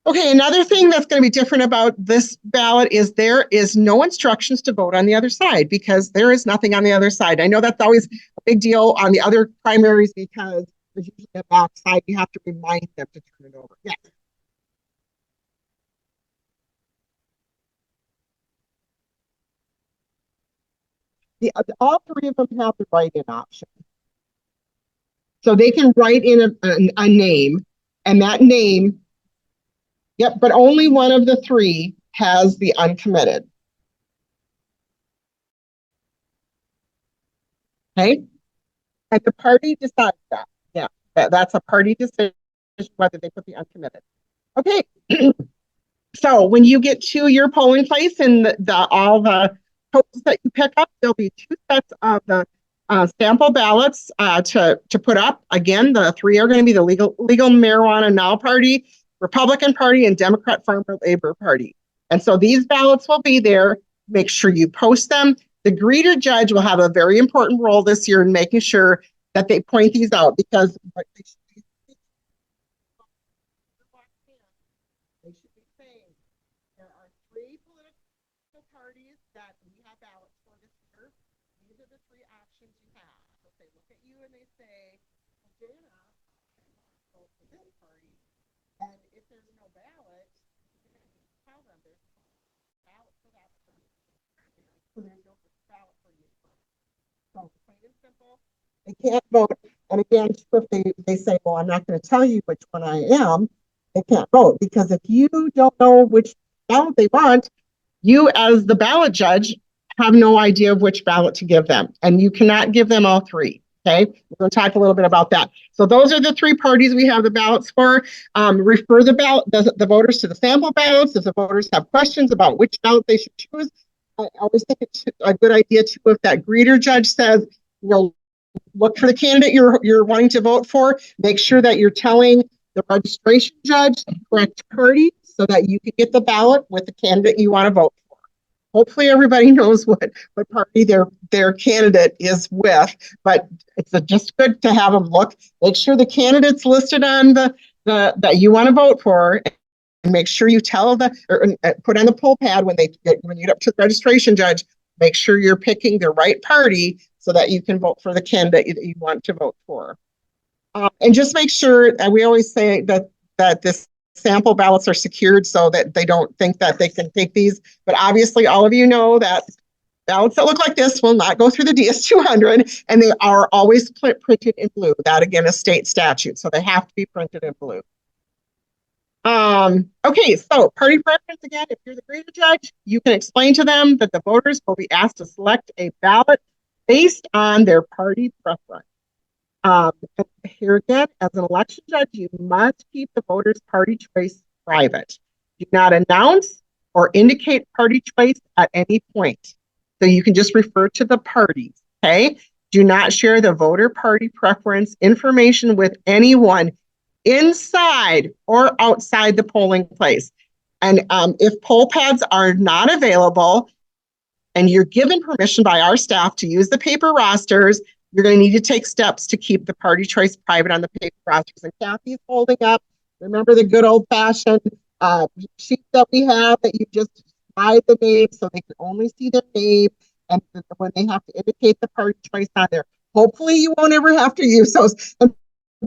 Okay, another thing that's going to be different about this ballot is there is no instructions to vote on the other side because there is nothing on the other side. I know that's always a big deal on the other primaries because there's usually a backside. You have to remind them to turn it over. Yes. All 3 of them have the write-in option. So they can write in a name, and that name, yep, but only one of the 3 has the uncommitted. Okay? And the party decides that. Yeah, that's a party decision whether they put the uncommitted. Okay. So when you get to your polling place and all the votes that you pick up, there'll be 2 sets of the sample ballots to put up. Again, the 3 are going to be the legal marijuana now party, Republican Party, and Democrat Farmer Labor Party. And so these ballots will be there. Make sure you post them. The greeter judge will have a very important role this year in making sure that they point these out because they should be saying there are 3 political parties that we have ballots for this year. These are the 3 options you have. So they look at you and they say, well, Dana, vote for this party. And if there's no ballot, you're going to tell them there's no ballot for that party. So there's no ballot for you. So plain and simple, they can't vote. And again, if they say, well, I'm not going to tell you which one I am, they can't vote because if you don't know which ballot they want, you as the ballot judge have no idea of which ballot to give them. And you cannot give them all 3. Okay, we're going to talk a little bit about that. So those are the 3 parties we have the ballots for. Refer the voters to the sample ballots. If the voters have questions about which ballot they should choose, I always think it's a good idea too if that greeter judge says, you know, look for the candidate you're wanting to vote for. Make sure that you're telling the registration judge the correct party so that you can get the ballot with the candidate you want to vote for. Hopefully everybody knows what party their candidate is with, but it's just good to have them look. Make sure the candidate's listed on the that you want to vote for, and make sure you tell put on the poll pad when you get up to the registration judge. Make sure you're picking the right party so that you can vote for the candidate that you want to vote for. And just make sure, and we always say that this sample ballots are secured so that they don't think that they can take these. But obviously, all of you know that ballots that look like this will not go through the DS-200, and they are always printed in blue. That, again, is state statute, so they have to be printed in blue. Okay, so party preference again, if you're the greeter judge, you can explain to them that the voters will be asked to select a ballot based on their party preference. Here again, as an election judge, you must keep the voters' party choice private. Do not announce or indicate party choice at any point. So you can just refer to the parties, okay? Do not share the voter party preference information with anyone inside or outside the polling place. And if poll pads are not available and you're given permission by our staff to use the paper rosters, you're going to need to take steps to keep the party choice private on the paper rosters. And Kathy's holding up, remember the good old fashioned sheet that we have that you just hide the name so they can only see their name. And when they have to indicate the party choice on there, hopefully you won't ever have to use those. And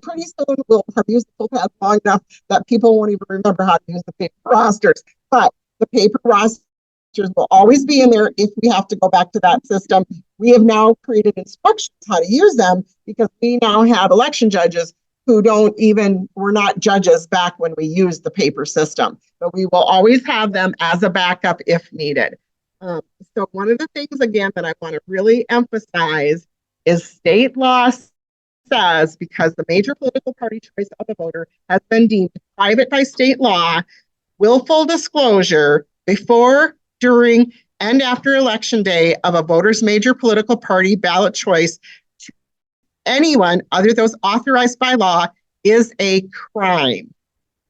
pretty soon we'll have used the poll pad long enough that people won't even remember how to use the paper rosters. But the paper rosters will always be in there if we have to go back to that system. We have now created instructions how to use them because we now have election judges who were not judges back when we used the paper system. But we will always have them as a backup if needed. So one of the things, again, that I want to really emphasize is state law says because the major political party choice of the voter has been deemed private by state law, willful disclosure before, during, and after election day of a voter's major political party ballot choice to anyone other than those authorized by law is a crime.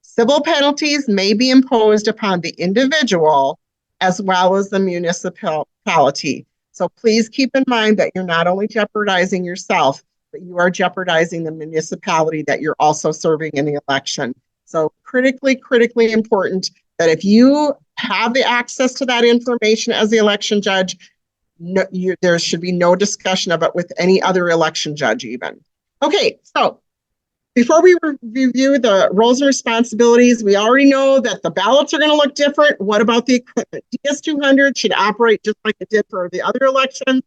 Civil penalties may be imposed upon the individual as well as the municipality. So please keep in mind that you're not only jeopardizing yourself, but you are jeopardizing the municipality that you're also serving in the election. So critically important that if you have the access to that information as the election judge, there should be no discussion of it with any other election judge even. Okay, so before we review the roles and responsibilities, we already know that the ballots are going to look different. What about the equipment? DS200 should operate just like it did for the other elections.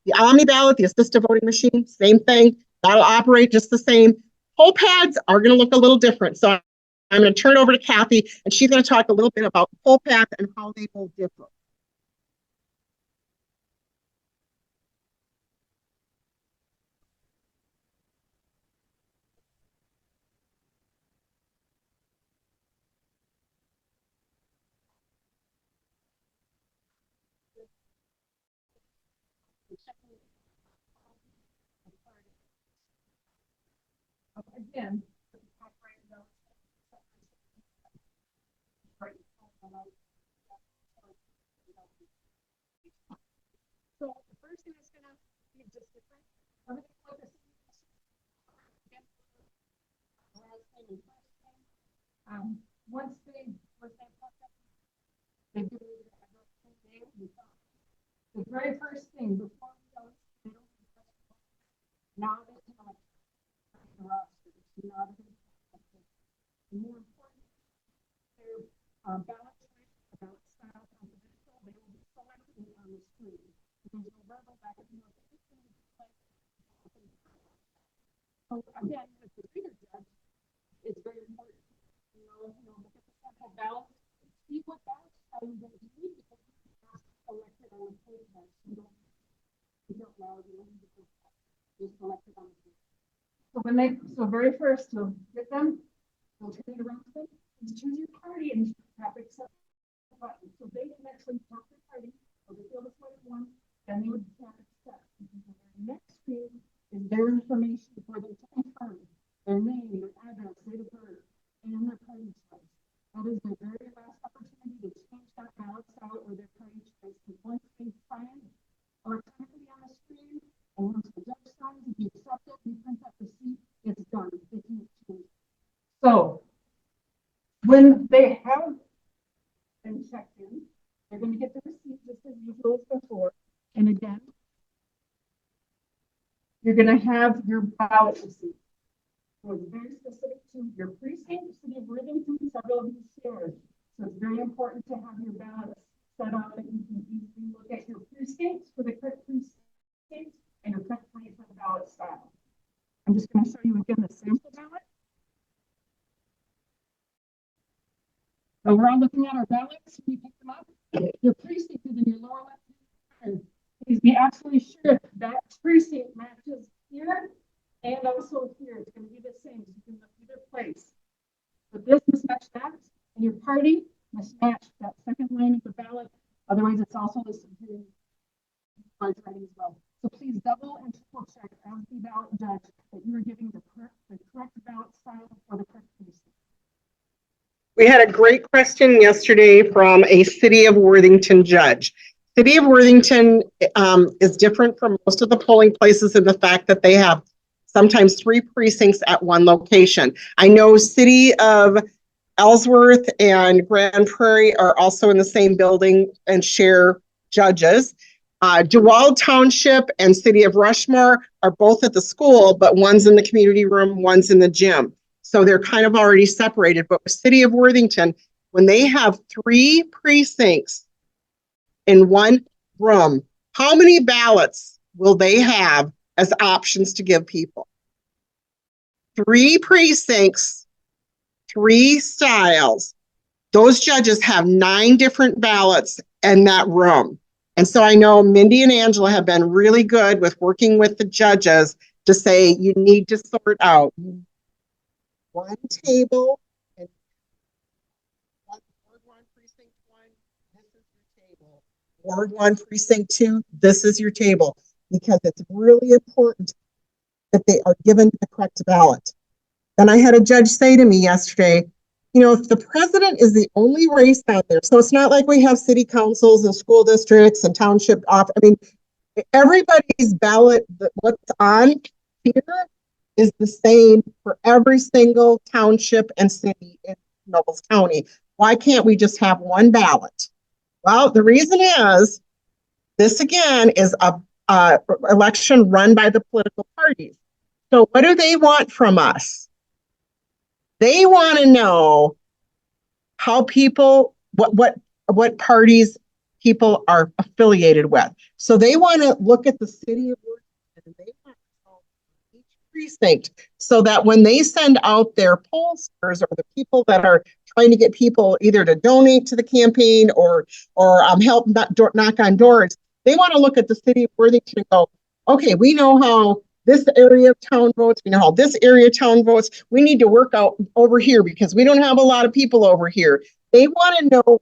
The Omni ballot, the assistive voting machine, same thing. That'll operate just the same. Poll pads are going to look a little different. So I'm going to turn it over to Kathy, and she's going to talk a little bit about poll pads and how they will differ. Again, so the first thing is going to be just different. Once they do the very first thing before we go, now they can the roster. More important, their ballot choice, ballot style confidential, they will be selected on the screen. There's no verbal back and forth. So again, with the reader judge, it's very important. Look at the sample ballot, see what ballot style you're going to use because you're selected on the page. You don't know, you're selected on the page. So very first, to get them, they'll turn it around to them, choose your party and tap accept button. So they can actually tap their party, or they feel this way one, then they would tap accept. Next screen is their information for them to confirm their name, their address, date of birth, and their party choice. That is their very last opportunity to change that ballot style or their party choice. Because once they sign electronically on the screen, and once the judge signs, if you accept it, you print that receipt, it's done. They can't change it. So when they have been checked in, they're going to get the receipt just as usual as before. And again, you're going to have your ballot receipt. So it's very specific to your precinct, city of Worthington, several of you shared. So it's very important to have your ballot set up that you can easily look at your precinct for the correct precinct and your correct place for the ballot style. I'm just going to show you again the sample ballot. So we're all looking at our ballots. We pick them up. Your precinct is in your lower left hand. Please be absolutely sure that precinct matches here and also here. It's going to be the same. So you can look either place. But this must match that, and your party must match that second line of the ballot. Otherwise, it's also listed here in large writing as well. So please double and triple check as the ballot judge that you are giving the correct ballot style for the correct precinct. We had a great question yesterday from a City of Worthington judge. City of Worthington is different from most of the polling places in the fact that they have sometimes 3 precincts at one location. I know City of Ellsworth and Grand Prairie are also in the same building and share judges. DeWald Township and City of Rushmore are both at the school, but one's in the community room, one's in the gym. So they're kind of already separated. But with City of Worthington, when they have 3 precincts in one room, how many ballots will they have as options to give people? 3 precincts, 3 styles. Those judges have 9 different ballots in that room. And so I know Mindy and Angela have been really good with working with the judges to say you need to sort out one table and table. Ward 1, Precinct 2, this is your table, because it's really important that they are given the correct ballot. And I had a judge say to me yesterday, you know, if the president is the only race out there, so it's not like we have city councils and school districts and township off. I mean, everybody's ballot, what's on here is the same for every single township and city in Nobles County. Why can't we just have one ballot? Well, the reason is this again is a election run by the political parties. So what do they want from us? They want to know how people, what parties people are affiliated with. So they want to look at the city of Worcester and they want to know each precinct so that when they send out their pollsters or the people that are trying to get people either to donate to the campaign or help knock on doors, they want to look at the city of Worthington and go, okay, we know how this area of town votes. We know how this area of town votes. We need to work out over here because we don't have a lot of people over here. They want to know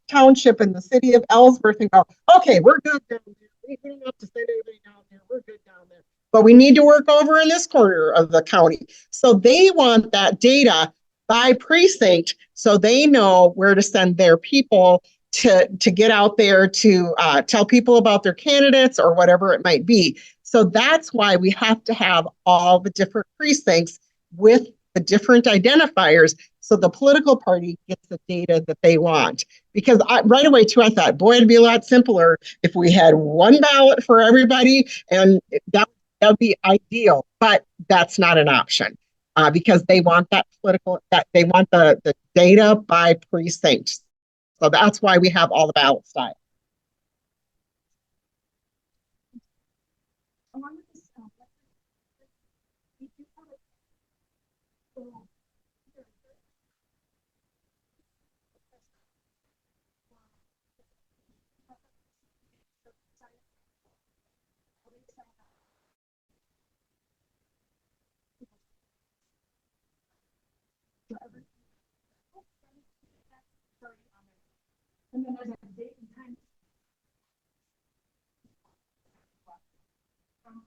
Township in the city of Ellsworth and go, okay, we're good down there. We don't have to send anybody down there. We're good down there. But we need to work over in this corner of the county. So they want that data by precinct so they know where to send their people to get out there to tell people about their candidates or whatever it might be. So that's why we have to have all the different precincts with the different identifiers so the political party gets the data that they want. Because right away, too, I thought, boy, it'd be a lot simpler if we had one ballot for everybody, and that would be ideal. But that's not an option because they want that they want the data by precinct. So that's why we have all the ballot styles. Along with this, we do have and then there's a date and time.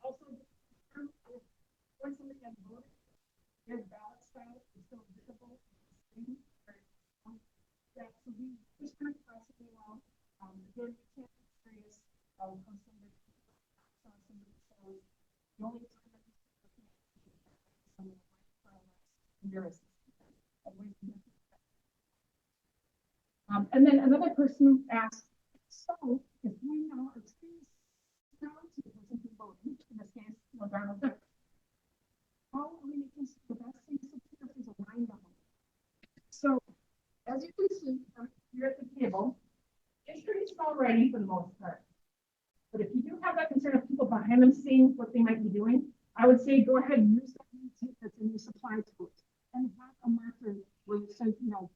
Also, when somebody has voted, their ballot style is still visible. That so we just kind of possibly along. Again, we can't be curious how somebody saw somebody says the only time that we and then another person asked, so if we know it's something voting, in this case, Donald Duck, how are we making the best thing to is a line down? So as you can see here at the table, it's pretty small writing for the most part. But if you do have that concern of people behind them seeing what they might be doing, I would say go ahead and use that that's in your supply tools and have a marker where you say, you know,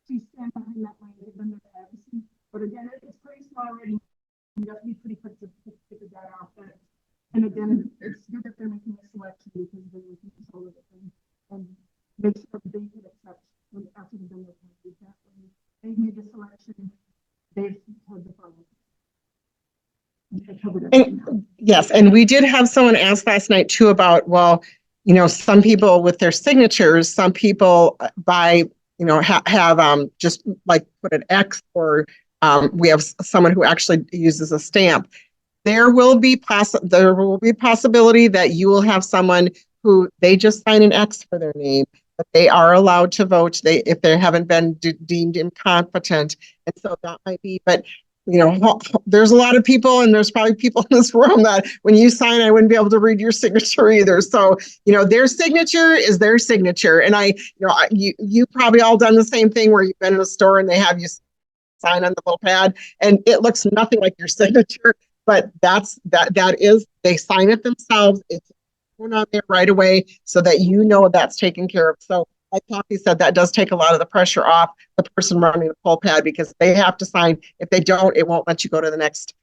please stand behind that line, give them their privacy. But again, it's pretty small writing. You have to be pretty quick to figure that out. But, and again, it's good that they're making a selection because they're looking for all of it and make sure they can accept when after they've done their that when they've made the selection, they've heard the problem. Yes, and we did have someone ask last night too about, well, you know, some people with their signatures, some people by, you know, have just like put an X or we have someone who actually uses a stamp. There will be possibility that you will have someone who they just sign an X for their name, but they are allowed to vote if they haven't been deemed incompetent. And so that might be, but you know, there's a lot of people and there's probably people in this room that when you sign, I wouldn't be able to read your signature either. So, you know, their signature is their signature. And you probably all done the same thing where you've been in a store and they have you sign on the little pad and it looks nothing like your signature, but that is, they sign it themselves. It's going on there right away so that you know that's taken care of. So like Kathy said, that does take a lot of the pressure off the person running the poll pad because they have to sign. If they don't, it won't let you go to the next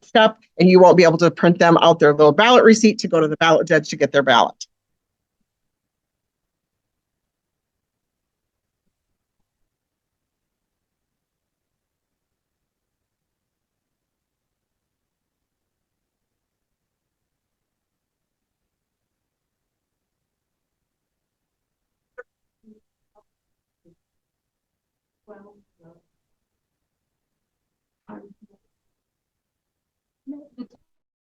step and you won't be able to print them out their little ballot receipt to go to the ballot judge to get their ballot. No, the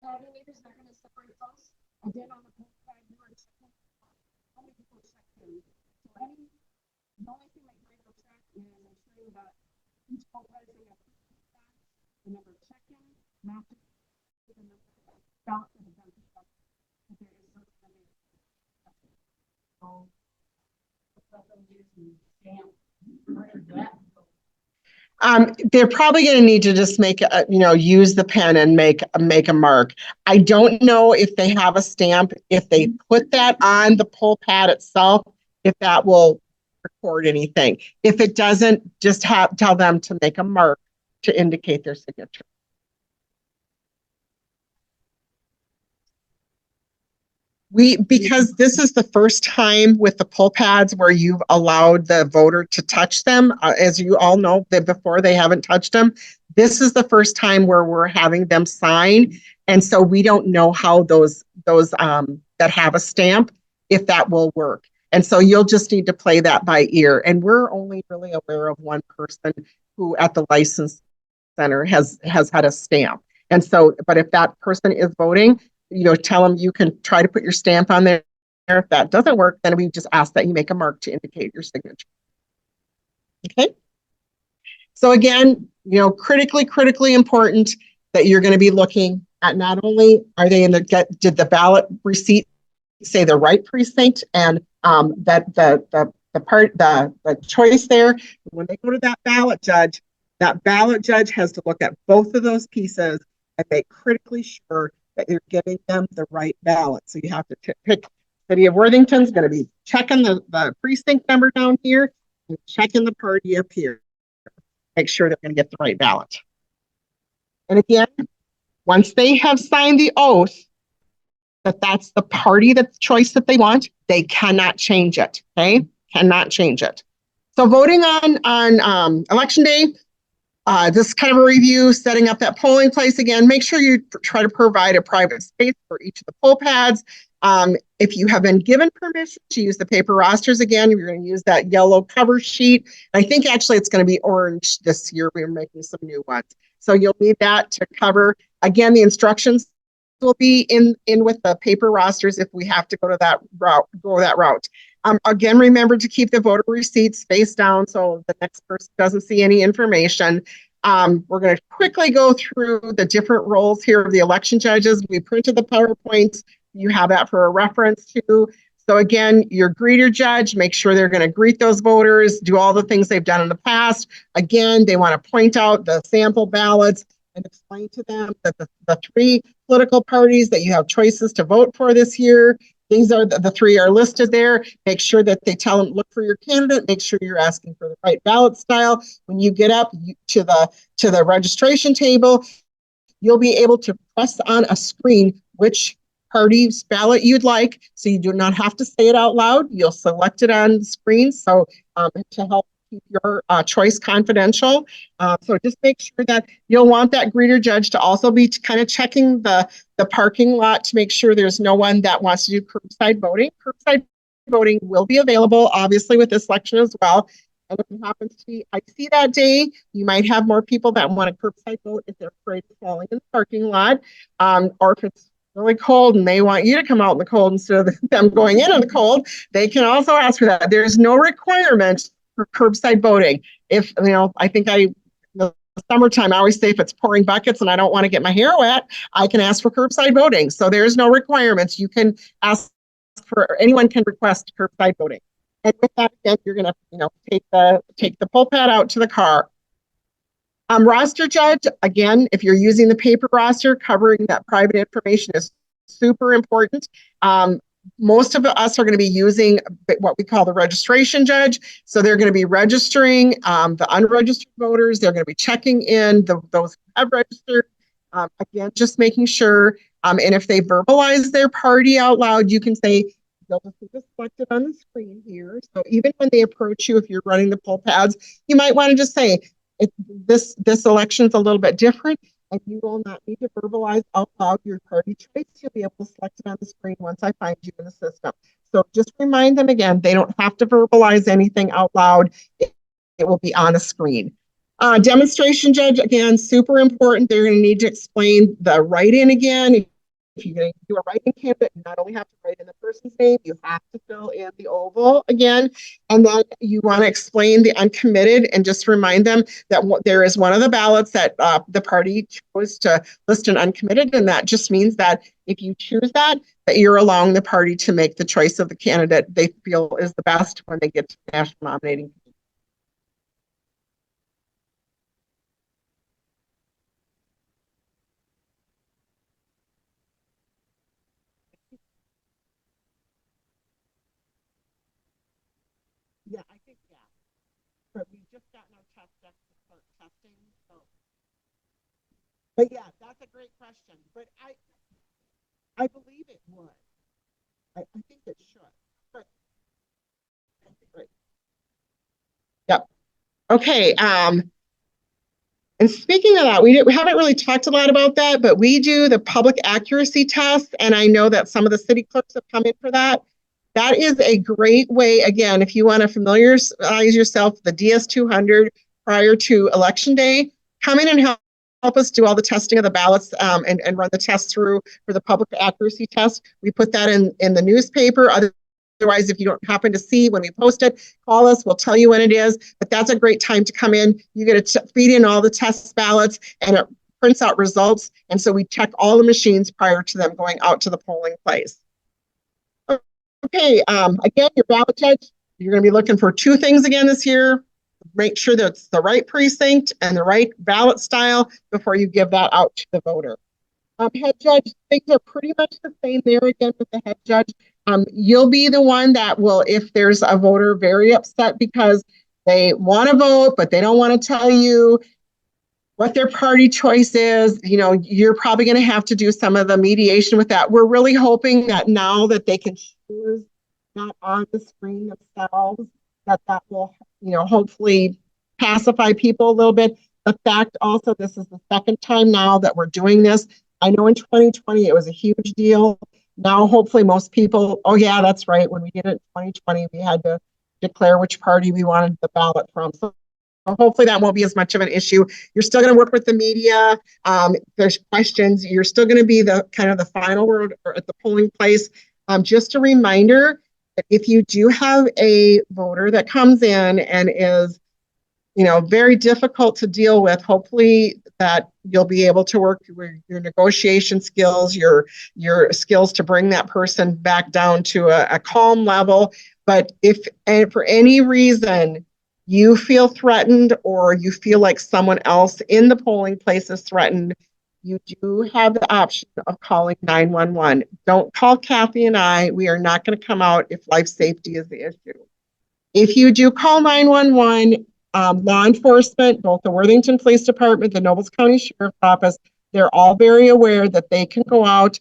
tabulator's not gonna separate those. And then on the poll side, you are checking how many people check in. So the only thing that you're able to check is ensuring that each poll has the number of check-in, matches the number of ballots that have been picked up. If there is no spending. So, They're probably going to need to just make a, use the pen and make a mark. I don't know if they have a stamp, if they put that on the poll pad itself, if that will record anything. If it doesn't, just tell them to make a mark to indicate their signature. Because this is the first time with the poll pads where you've allowed the voter to touch them, as you all know, that before they haven't touched them. This is the first time where we're having them sign, and so we don't know how those that have a stamp, if that will work. And so you'll just need to play that by ear. And we're only really aware of one person who at the license center has had a stamp. And so, but if that person is voting, tell them you can try to put your stamp on there. If that doesn't work, then we just ask that you make a mark to indicate your signature. Okay. So again, critically important that you're going to be looking at not only are they did the ballot receipt say the right precinct, and that the choice there, when they go to that ballot judge has to look at both of those pieces and make critically sure that you're giving them the right ballot. So you have to pick. City of Worthington's going to be checking the precinct number down here and checking the party up here. Make sure they're going to get the right ballot. And again, once they have signed the oath that that's the party, that's the choice that they want, they cannot change it. Okay, cannot change it. So voting on election day. This kind of a review, setting up that polling place again. Make sure you try to provide a private space for each of the poll pads. If you have been given permission to use the paper rosters again, you're going to use that yellow cover sheet. I think actually it's going to be orange this year. We're making some new ones. So you'll need that to cover. Again, the instructions will be in with the paper rosters if we have to go that route. Again, remember to keep the voter receipts face down so the next person doesn't see any information. We're going to quickly go through the different roles here of the election judges. We printed the PowerPoints. You have that for a reference too. So again, your greeter judge, make sure they're going to greet those voters, do all the things they've done in the past. Again, they want to point out the sample ballots and explain to them that the three political parties that you have choices to vote for this year, these are the three are listed there. Make sure that they tell them, look for your candidate, make sure you're asking for the right ballot style. When you get up to the registration table, you'll be able to press on a screen which party's ballot you'd like, so you do not have to say it out loud. You'll select it on the screen, so to help keep your choice confidential. So just make sure that you'll want that greeter judge to also be kind of checking the parking lot to make sure there's no one that wants to do curbside voting. Curbside voting will be available, obviously, with this election as well. And if it happens to be icy that day, you might have more people that want to curbside vote if they're afraid of falling in the parking lot, or if it's really cold and they want you to come out in the cold instead of them going in the cold, they can also ask for that. There's no requirement for curbside voting. If, I think the summertime, I always say if it's pouring buckets and I don't want to get my hair wet, I can ask for curbside voting. So there's no requirements. You can ask for, anyone can request curbside voting. And with that, again, you're going to, take the poll pad out to the car. Roster judge, again, if you're using the paper roster, covering that private information is super important. Most of us are going to be using what we call the registration judge. So they're going to be registering the unregistered voters. They're going to be checking in those who have registered. Again, just making sure. And if they verbalize their party out loud, you can say, they'll just be selected on the screen here. So even when they approach you, if you're running the poll pads, you might want to just say, this election's a little bit different, and you will not need to verbalize out loud your party choice. You'll be able to select it on the screen once I find you in the system. So just remind them again, they don't have to verbalize anything out loud. it will be on the screen. Demonstration judge, again, super important. They're going to need to explain the write-in again. If you're going to do a write-in candidate, you not only have to write in the person's name, you have to fill in the oval again. And then you want to explain the uncommitted and just remind them that there is one of the ballots that the party chose to list an uncommitted. And that just means that if you choose that you're allowing the party to make the choice of the candidate they feel is the best when they get to the national nominating committee. Yeah, I think, yeah. But we've just gotten our test deck to start testing. So. But yeah, that's a great question. But I believe it would. I think it should. But great. Yep. Okay. And speaking of that, we haven't really talked a lot about that, but we do the public accuracy test. And I know that some of the city clerks have come in for that. That is a great way, again, if you want to familiarize yourself with the DS200 prior to election day, come in and help us do all the testing of the ballots and run the test through for the public accuracy test. We put that in the newspaper. Otherwise, if you don't happen to see when we post it, call us. We'll tell you when it is. But that's a great time to come in. You get to feed in all the test ballots and it prints out results. And so we check all the machines prior to them going out to the polling place. Okay, again, your ballot judge, you're going to be looking for two things again this year. Make sure that it's the right precinct and the right ballot style before you give that out to the voter. Head judge, things are pretty much the same there again with the head judge. You'll be the one that will, if there's a voter very upset because they want to vote, but they don't want to tell you what their party choice is, you're probably going to have to do some of the mediation with that. We're really hoping that now that they can choose not on the screen themselves, that will, hopefully pacify people a little bit. The fact also, this is the second time now that we're doing this. I know in 2020, it was a huge deal. Now, hopefully most people, oh yeah, that's right. When we did it in 2020, we had to declare which party we wanted the ballot from. So hopefully that won't be as much of an issue. You're still going to work with the media. There's questions. You're still going to be the kind of the final word at the polling place. Just a reminder that if you do have a voter that comes in and is, very difficult to deal with, hopefully that you'll be able to work your negotiation skills, your skills to bring that person back down to a calm level. But if and for any reason you feel threatened or you feel like someone else in the polling place is threatened, you do have the option of calling 911. Don't call Kathy and I. We are not going to come out if life safety is the issue. If you do call 911, law enforcement, both the Worthington Police Department, the Nobles County Sheriff's Office, they're all very aware that they can go out,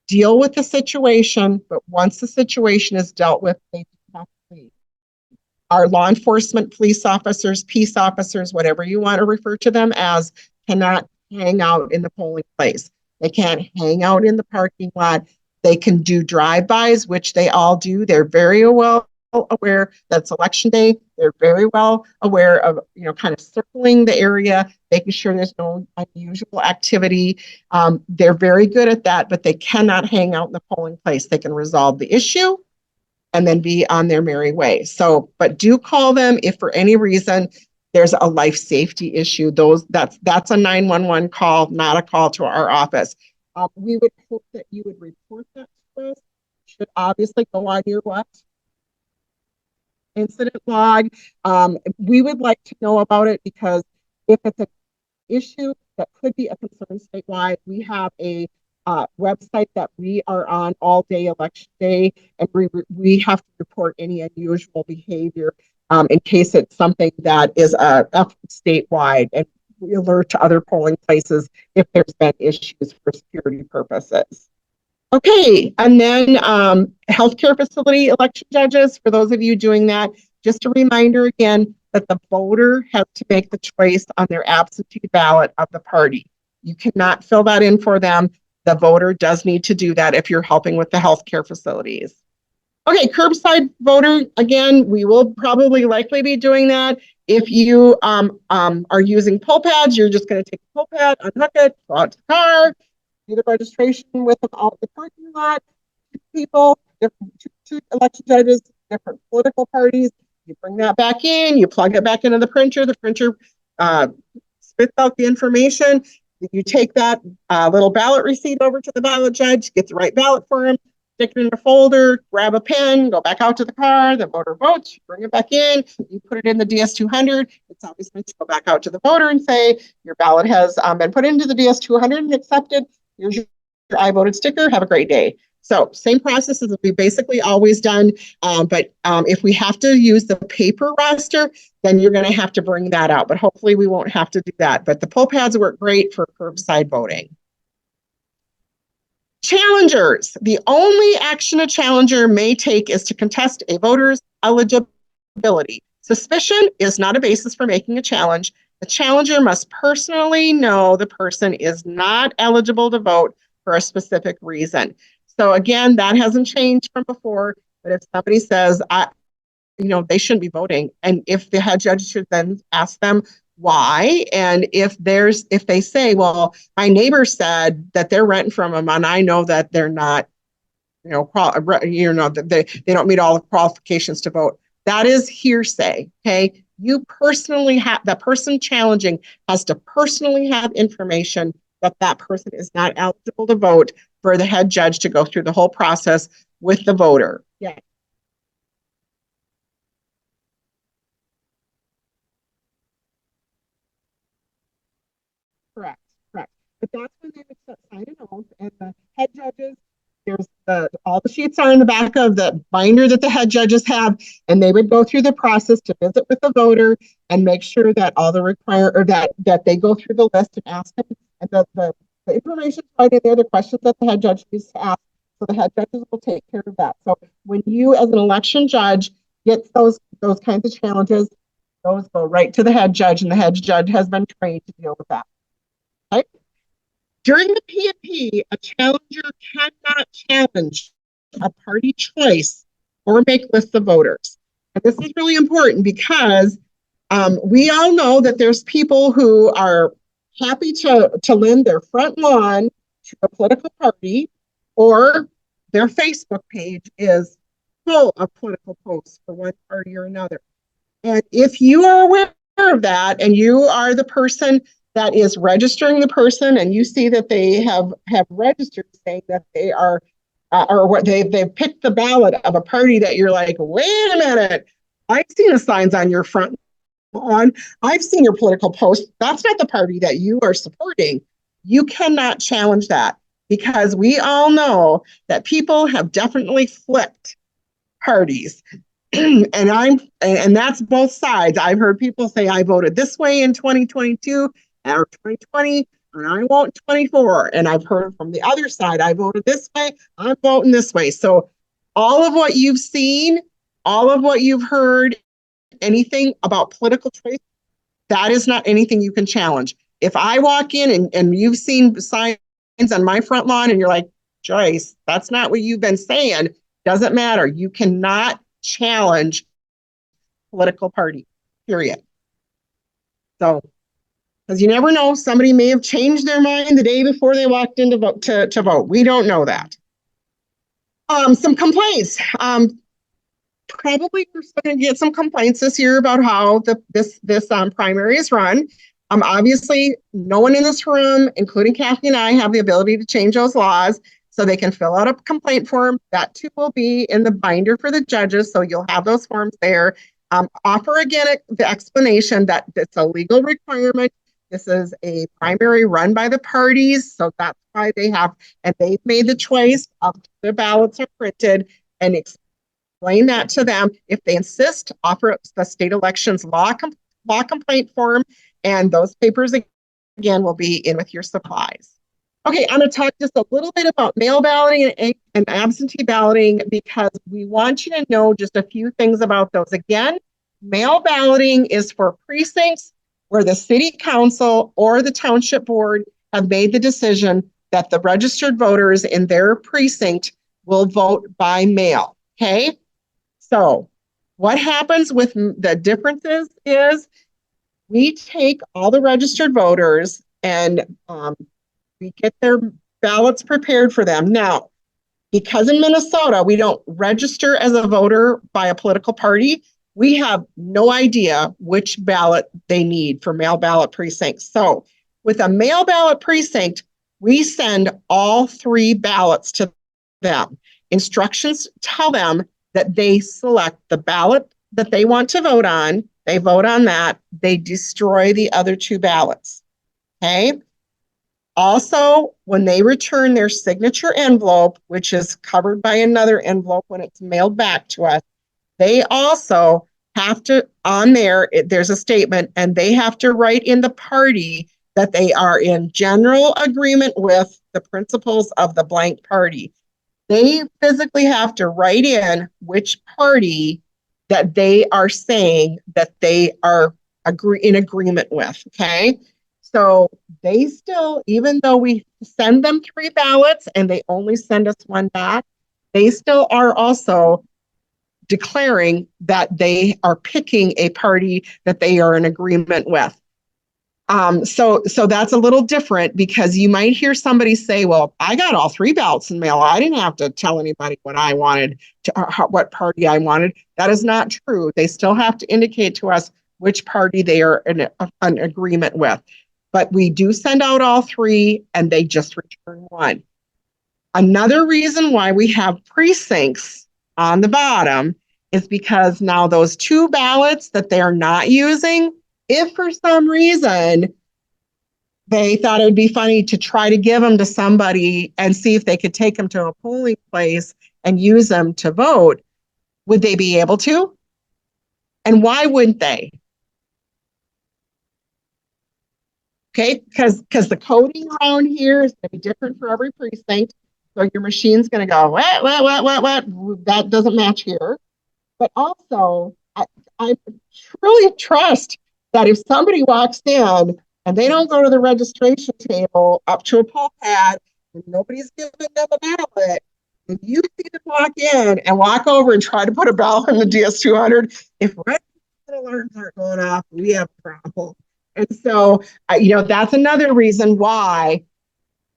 deal with the situation, but once the situation is dealt with, they have to leave. Our law enforcement, police officers, peace officers, whatever you want to refer to them as, cannot hang out in the polling place. They can't hang out in the parking lot. They can do drive-bys, which they all do. They're very well aware that's election day. They're very well aware of, kind of circling the area, making sure there's no unusual activity. They're very good at that, but they cannot hang out in the polling place. They can resolve the issue and then be on their merry way. So, but do call them if for any reason there's a life safety issue. That's a 911 call, not a call to our office. We would hope that you would report that to us. Should obviously go on your what? Incident log. We would like to know about it because if it's an issue that could be a concern statewide, we have a website that we are on all day election day, and we have to report any unusual behavior in case it's something that is statewide, and we alert to other polling places if there's been issues for security purposes. Okay, and then healthcare facility election judges, for those of you doing that, just a reminder again that the voter has to make the choice on their absentee ballot of the party. You cannot fill that in for them. The voter does need to do that if you're helping with the healthcare facilities. Okay, curbside voter, again, we will probably likely be doing that. If you are using poll pads, you're just going to take a poll pad, unhook it, go out to the car, do the registration with them out the parking lot. People, two election judges, different political parties. You bring that back in, you plug it back into the printer uh, spits out the information. You take that little ballot receipt over to the ballot judge, get the right ballot for him, stick it in a folder, grab a pen, go back out to the car, the voter votes, you bring it back in, you put it in the DS200. It's always meant to go back out to the voter and say, your ballot has been put into the DS200 and accepted. Here's your I voted sticker. Have a great day. So same process as we basically always done. But if we have to use the paper roster, then you're going to have to bring that out. But hopefully we won't have to do that. But the poll pads work great for curbside voting. Challengers. The only action a challenger may take is to contest a voter's eligibility. Suspicion is not a basis for making a challenge. The challenger must personally know the person is not eligible to vote for a specific reason. So again, that hasn't changed from before. But if somebody says, they shouldn't be voting, and if the head judge should then ask them why, and if they say, well, my neighbor said that they're renting from them, and I know that they're not, that they don't meet all the qualifications to vote. That is hearsay. Okay, you personally have the person challenging has to personally have information that person is not eligible to vote for the head judge to go through the whole process with the voter. Yeah. Correct. But that's when they would sign an oath, and the head judges, all the sheets are in the back of the binder that the head judges have, and they would go through the process to visit with the voter and make sure that all the that they go through the list and ask them, and the information is right in there, the questions that the head judge needs to ask. So the head judges will take care of that. So when you, as an election judge, get those kinds of challenges, those go right to the head judge, and the head judge has been trained to deal with that. Okay? During the PNP, a challenger cannot challenge a party choice or make lists of voters. And this is really important because we all know that there's people who are happy to lend their front lawn to a political party, or their Facebook page is full of political posts for one party or another. And if you are aware of that, and you are the person that is registering the person, and you see that they have registered saying that they are, or what they've picked the ballot of a party that you're like, wait a minute, I've seen the signs on your front lawn, I've seen your political post. That's not the party that you are supporting. You cannot challenge that, because we all know that people have definitely flipped parties. and that's both sides. I've heard people say, I voted this way in 2022 or 2020, and I won't 24. And I've heard from the other side, I voted this way, I'm voting this way. So all of what you've seen, all of what you've heard, anything about political choice, that is not anything you can challenge. If I walk in and you've seen signs on my front lawn and you're like, Joyce, that's not what you've been saying, doesn't matter. You cannot challenge political party, period. So, because you never know, somebody may have changed their mind the day before they walked in to vote. We don't know that. Some complaints. Probably we're still going to get some complaints this year about how this primary is run. Obviously, no one in this room, including Kathy and I, have the ability to change those laws. So they can fill out a complaint form. That too will be in the binder for the judges. So you'll have those forms there. Offer again the explanation that it's a legal requirement. This is a primary run by the parties. So that's why they've made the choice of the ballots are printed, and explain that to them. If they insist, offer the state elections law complaint form, and those papers again will be in with your supplies. Okay, I'm going to talk just a little bit about mail balloting and absentee balloting, because we want you to know just a few things about those. Again, mail balloting is for precincts where the city council or the township board have made the decision that the registered voters in their precinct will vote by mail. Okay, so what happens with the differences is we take all the registered voters and we get their ballots prepared for them. Now, because in Minnesota, we don't register as a voter by a political party, we have no idea which ballot they need for mail ballot precincts. So with a mail ballot precinct, we send all 3 ballots to them. Instructions tell them that they select the ballot that they want to vote on. They vote on that. They destroy the other 2 ballots. Okay. Also, when they return their signature envelope, which is covered by another envelope when it's mailed back to us, they also have to, on there, there's a statement, and they have to write in the party that they are in general agreement with the principles of the blank party. They physically have to write in which party that they are saying that they are in agreement with, okay? So they still, even though we send them 3 ballots and they only send us 1 back, they still are also declaring that they are picking a party that they are in agreement with. So that's a little different because you might hear somebody say, well, I got all 3 ballots in mail. I didn't have to tell anybody what I wanted, what party I wanted. That is not true. They still have to indicate to us which party they are in an agreement with. But we do send out all 3 and they just return 1. Another reason why we have precincts on the bottom is because now those 2 ballots that they are not using, if for some reason they thought it would be funny to try to give them to somebody and see if they could take them to a polling place and use them to vote, would they be able to? And why wouldn't they? Okay, because the coding around here is going to be different for every precinct. So your machine's going to go, what? That doesn't match here. But also, I truly trust that if somebody walks in and they don't go to the registration table up to a poll pad and nobody's giving them a ballot, and you see them walk in and walk over and try to put a ballot in the DS200, if red alarms aren't going off, we have a problem. And so, that's another reason why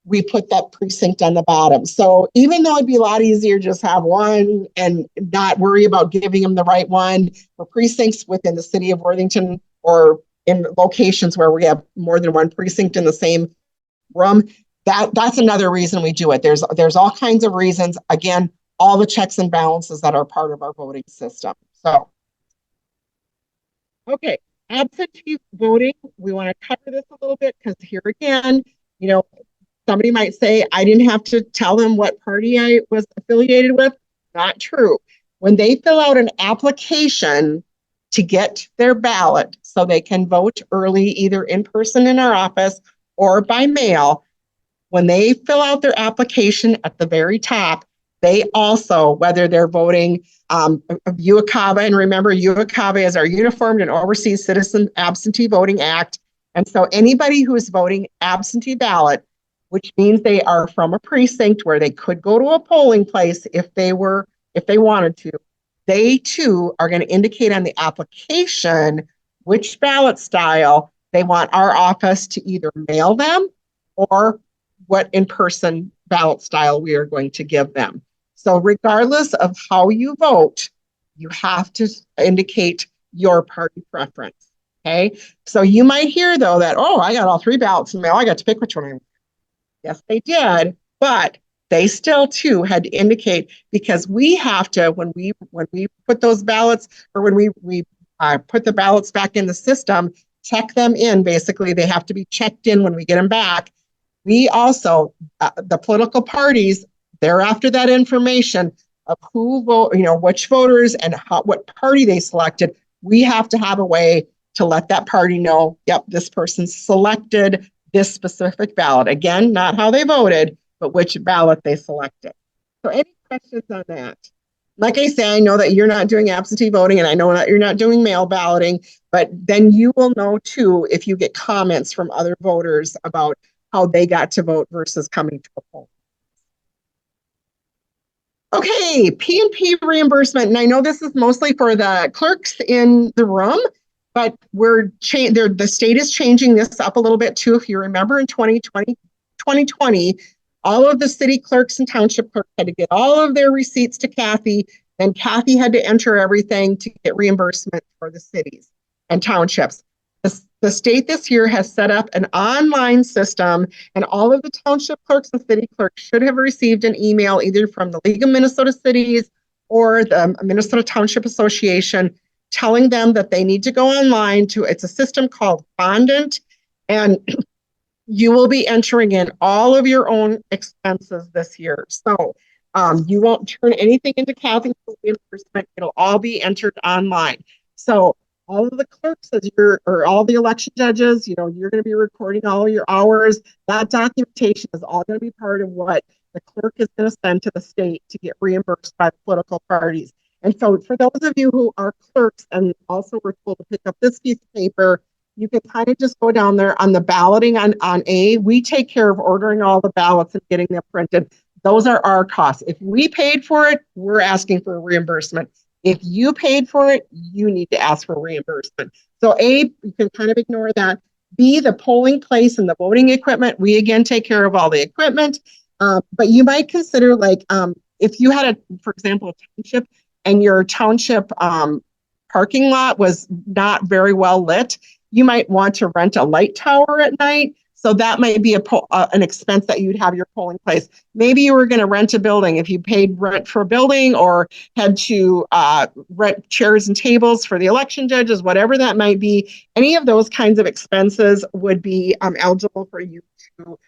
we put that precinct on the bottom. So even though it'd be a lot easier just have 1 and not worry about giving them the right one for precincts within the city of Worthington or in locations where we have more than 1 precinct in the same room, that's another reason we do it. There's all kinds of reasons. Again, all the checks and balances that are part of our voting system. So, okay, absentee voting, we want to cover this a little bit because here again, somebody might say, I didn't have to tell them what party I was affiliated with. Not true. When they fill out an application to get their ballot so they can vote early, either in person in our office or by mail, when they fill out their application at the very top, they also, whether they're voting UACAVA, and remember, UACAVA is our Uniformed and Overseas Citizen Absentee Voting Act. And so anybody who is voting absentee ballot, which means they are from a precinct where they could go to a polling place if they wanted to, they too are going to indicate on the application which ballot style they want our office to either mail them or what in-person ballot style we are going to give them. So regardless of how you vote, you have to indicate your party preference. Okay. So you might hear though that, oh, I got all 3 ballots in mail. I got to pick which one I want. Yes, they did. But they still too had to indicate, because we have to, when we put those ballots, or when we put the ballots back in the system, check them in. Basically, they have to be checked in when we get them back. We also, the political parties, they're after that information of who vote, which voters and what party they selected. We have to have a way to let that party know, yep, this person selected this specific ballot. Again, not how they voted, but which ballot they selected. So any questions on that? Like I say, I know that you're not doing absentee voting and I know that you're not doing mail balloting, but then you will know too if you get comments from other voters about how they got to vote versus coming to a poll. Okay, PNP reimbursement, and I know this is mostly for the clerks in the room, but the state is changing this up a little bit too. If you remember in 2020, all of the city clerks and township clerks had to get all of their receipts to Kathy, and Kathy had to enter everything to get reimbursement for the cities and townships. The state this year has set up an online system, and all of the township clerks and city clerks should have received an email either from the League of Minnesota Cities or the Minnesota Township Association telling them that they need to go online to, it's a system called Fondant, and you will be entering in all of your own expenses this year. So you won't turn anything into Kathy for reimbursement. It'll all be entered online. So all of the clerks, or all the election judges, you're going to be recording all of your hours. That documentation is all going to be part of what the clerk is going to send to the state to get reimbursed by the political parties. And so for those of you who are clerks and also were told to pick up this piece of paper, you can kind of just go down there on the balloting on A. We take care of ordering all the ballots and getting them printed. Those are our costs. If we paid for it, we're asking for a reimbursement. If you paid for it, you need to ask for reimbursement. So A, you can kind of ignore that. B, the polling place and the voting equipment, we again take care of all the equipment. But you might consider if you had for example, a township and your township parking lot was not very well lit, you might want to rent a light tower at night. So that might be an expense that you'd have your polling place. Maybe you were going to rent a building. If you paid rent for a building or had to rent chairs and tables for the election judges, whatever that might be, any of those kinds of expenses would be eligible for you to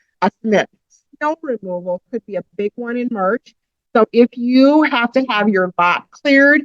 submit. Snow removal could be a big one in March. So if you have to have your lot cleared,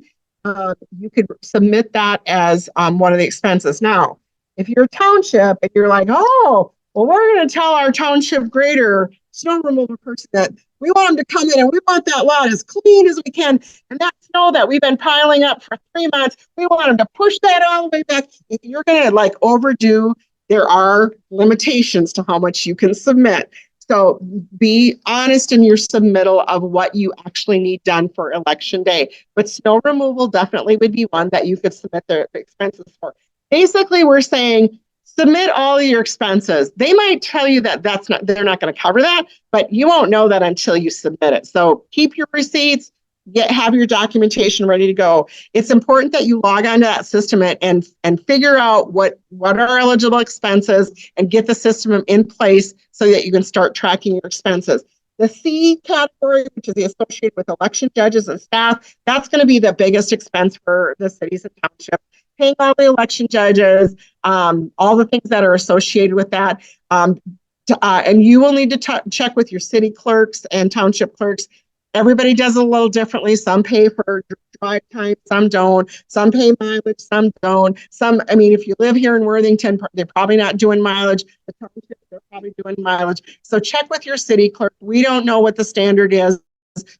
you could submit that as one of the expenses. Now, if you're a township and you're like, oh, well, we're going to tell our township grader snow removal person that we want them to come in and we want that lot as clean as we can. And that snow that we've been piling up for 3 months, we want them to push that all the way back. If you're going to overdo, there are limitations to how much you can submit. So be honest in your submittal of what you actually need done for election day. But snow removal definitely would be one that you could submit the expenses for. Basically, we're saying submit all of your expenses. They might tell you that they're not going to cover that, but you won't know that until you submit it. So keep your receipts, have your documentation ready to go. It's important that you log onto that system and figure out what are eligible expenses and get the system in place so that you can start tracking your expenses. The C category, which is the associated with election judges and staff, that's going to be the biggest expense for the cities and townships. Paying all the election judges, all the things that are associated with that. And you will need to check with your city clerks and township clerks. Everybody does it a little differently. Some pay for drive time, some don't. Some pay mileage, some don't. If you live here in Worthington, they're probably not doing mileage. The township, they're probably doing mileage. So check with your city clerk. We don't know what the standard is.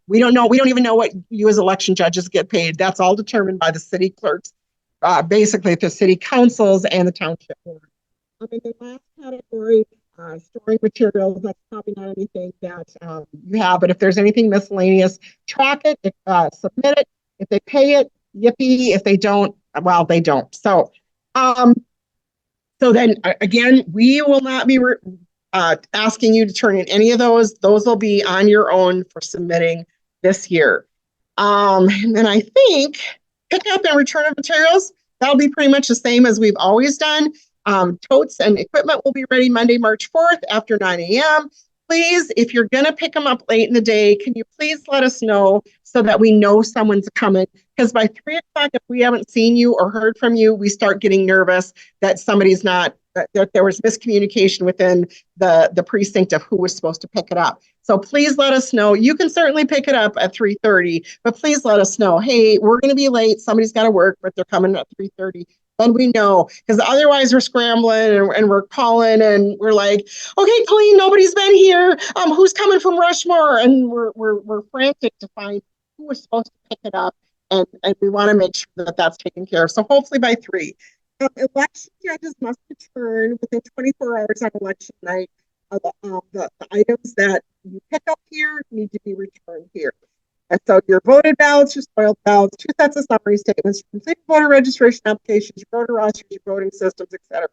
We don't know. We don't even know what you as election judges get paid. That's all determined by the city clerks. Basically the city councils and the township board. In the last category, storing materials, that's probably not anything that you have, but if there's anything miscellaneous, track it, submit it. If they pay it, yippee. If they don't, well, they don't. So then again, we will not be asking you to turn in any of those. Those will be on your own for submitting this year. And then I think pickup and return of materials, that'll be pretty much the same as we've always done. Totes and equipment will be ready Monday, March 4th after 9 a.m. Please, if you're going to pick them up late in the day, can you please let us know so that we know someone's coming? Because by 3 o'clock, if we haven't seen you or heard from you, we start getting nervous that somebody's not, that there was miscommunication within the precinct of who was supposed to pick it up. So please let us know. You can certainly pick it up at 3:30, but please let us know, hey, we're going to be late. Somebody's got to work, but they're coming at 3:30. Then we know, because otherwise we're scrambling and we're calling and we're like, okay, Colleen, nobody's been here. Who's coming from Rushmore? And we're frantic to find who was supposed to pick it up. And we want to make sure that that's taken care of. So hopefully by 3. Election judges must return within 24 hours on election night. The items that you pick up here need to be returned here. And so your voted ballots, your spoiled ballots, 2 sets of summary statements, complete voter registration applications, your voter rosters, your voting systems, etc.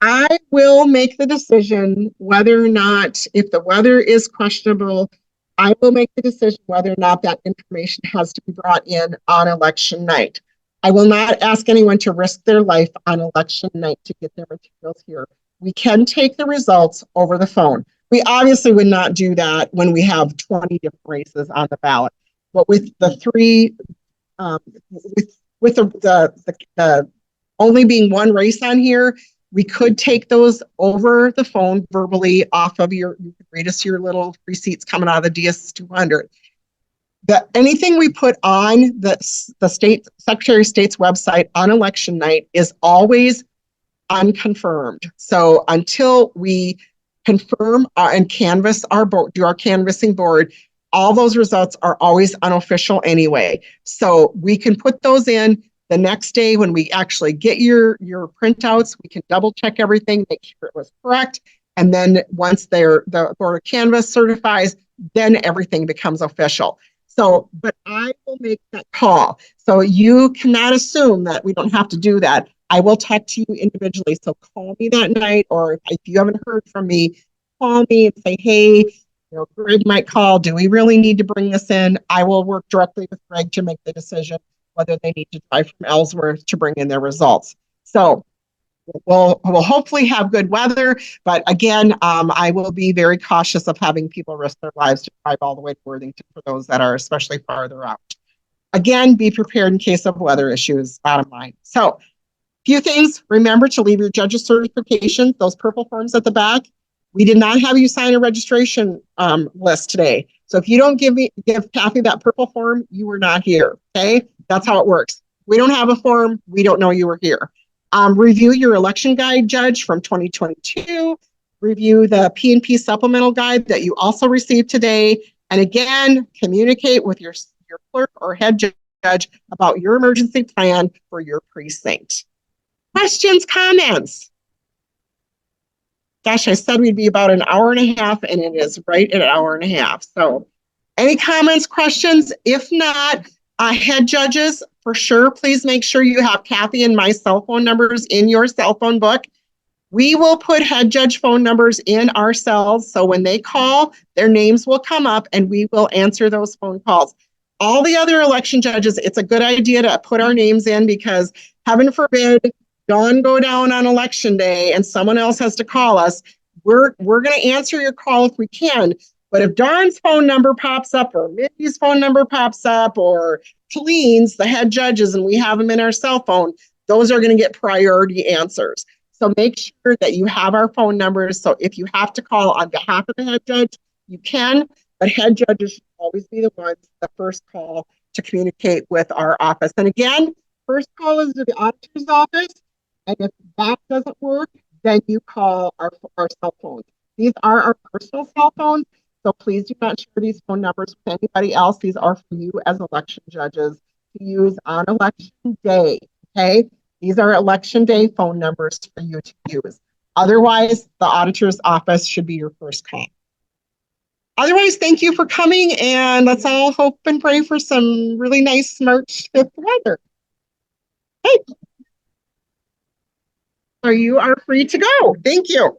I will make the decision whether or not, if the weather is questionable, I will make the decision whether or not that information has to be brought in on election night. I will not ask anyone to risk their life on election night to get their materials here. We can take the results over the phone. We obviously would not do that when we have 20 different races on the ballot. But with the three, with the only being one race on here, we could take those over the phone verbally off of you could read us your little receipts coming out of the DS 200. Anything we put on the state Secretary of State's website on election night is always unconfirmed. So until we confirm and canvass our board, do our canvassing board, all those results are always unofficial anyway. So we can put those in the next day when we actually get your printouts. We can double check everything, make sure it was correct. And then once the board of canvass certifies, then everything becomes official. So, but I will make that call. So you cannot assume that we don't have to do that. I will talk to you individually. So call me that night, or if you haven't heard from me, call me and say, hey, Greg might call. Do we really need to bring this in? I will work directly with Greg to make the decision whether they need to drive from Ellsworth to bring in their results. So we'll hopefully have good weather, but again, I will be very cautious of having people risk their lives to drive all the way to Worthington for those that are especially farther out. Again, be prepared in case of weather issues, bottom line. So few things, remember to leave your judge's certification, those purple forms at the back. We did not have you sign a registration list today. So if you don't give Kathy that purple form, you were not here, okay? That's how it works. We don't have a form, we don't know you were here. Review your election guide, Judge, from 2022. Review the PNP supplemental guide that you also received today. And again, communicate with your clerk or head judge about your emergency plan for your precinct. Questions, comments? Gosh, I said we'd be about an hour and a half, and it is right at an hour and a half. So any comments, questions? If not, head judges, for sure, please make sure you have Kathy and my cell phone numbers in your cell phone book. We will put head judge phone numbers in our cells, so when they call, their names will come up and we will answer those phone calls. All the other election judges, it's a good idea to put our names in because heaven forbid, Dawn go down on election day and someone else has to call us. We're going to answer your call if we can. But if Dawn's phone number pops up or Mindy's phone number pops up or Colleen's, the head judges, and we have them in our cell phone, those are going to get priority answers. So make sure that you have our phone numbers. So if you have to call on behalf of the head judge, you can, but head judges should always be the ones, the first call to communicate with our office. And again, first call is to the auditor's office. And if that doesn't work, then you call our cell phones. These are our personal cell phones. So please do not share these phone numbers with anybody else. These are for you as election judges to use on election day, okay? These are election day phone numbers for you to use. Otherwise, the auditor's office should be your first call. Otherwise, thank you for coming, and let's all hope and pray for some really nice March 5th weather. Hey, you are free to go. Thank you.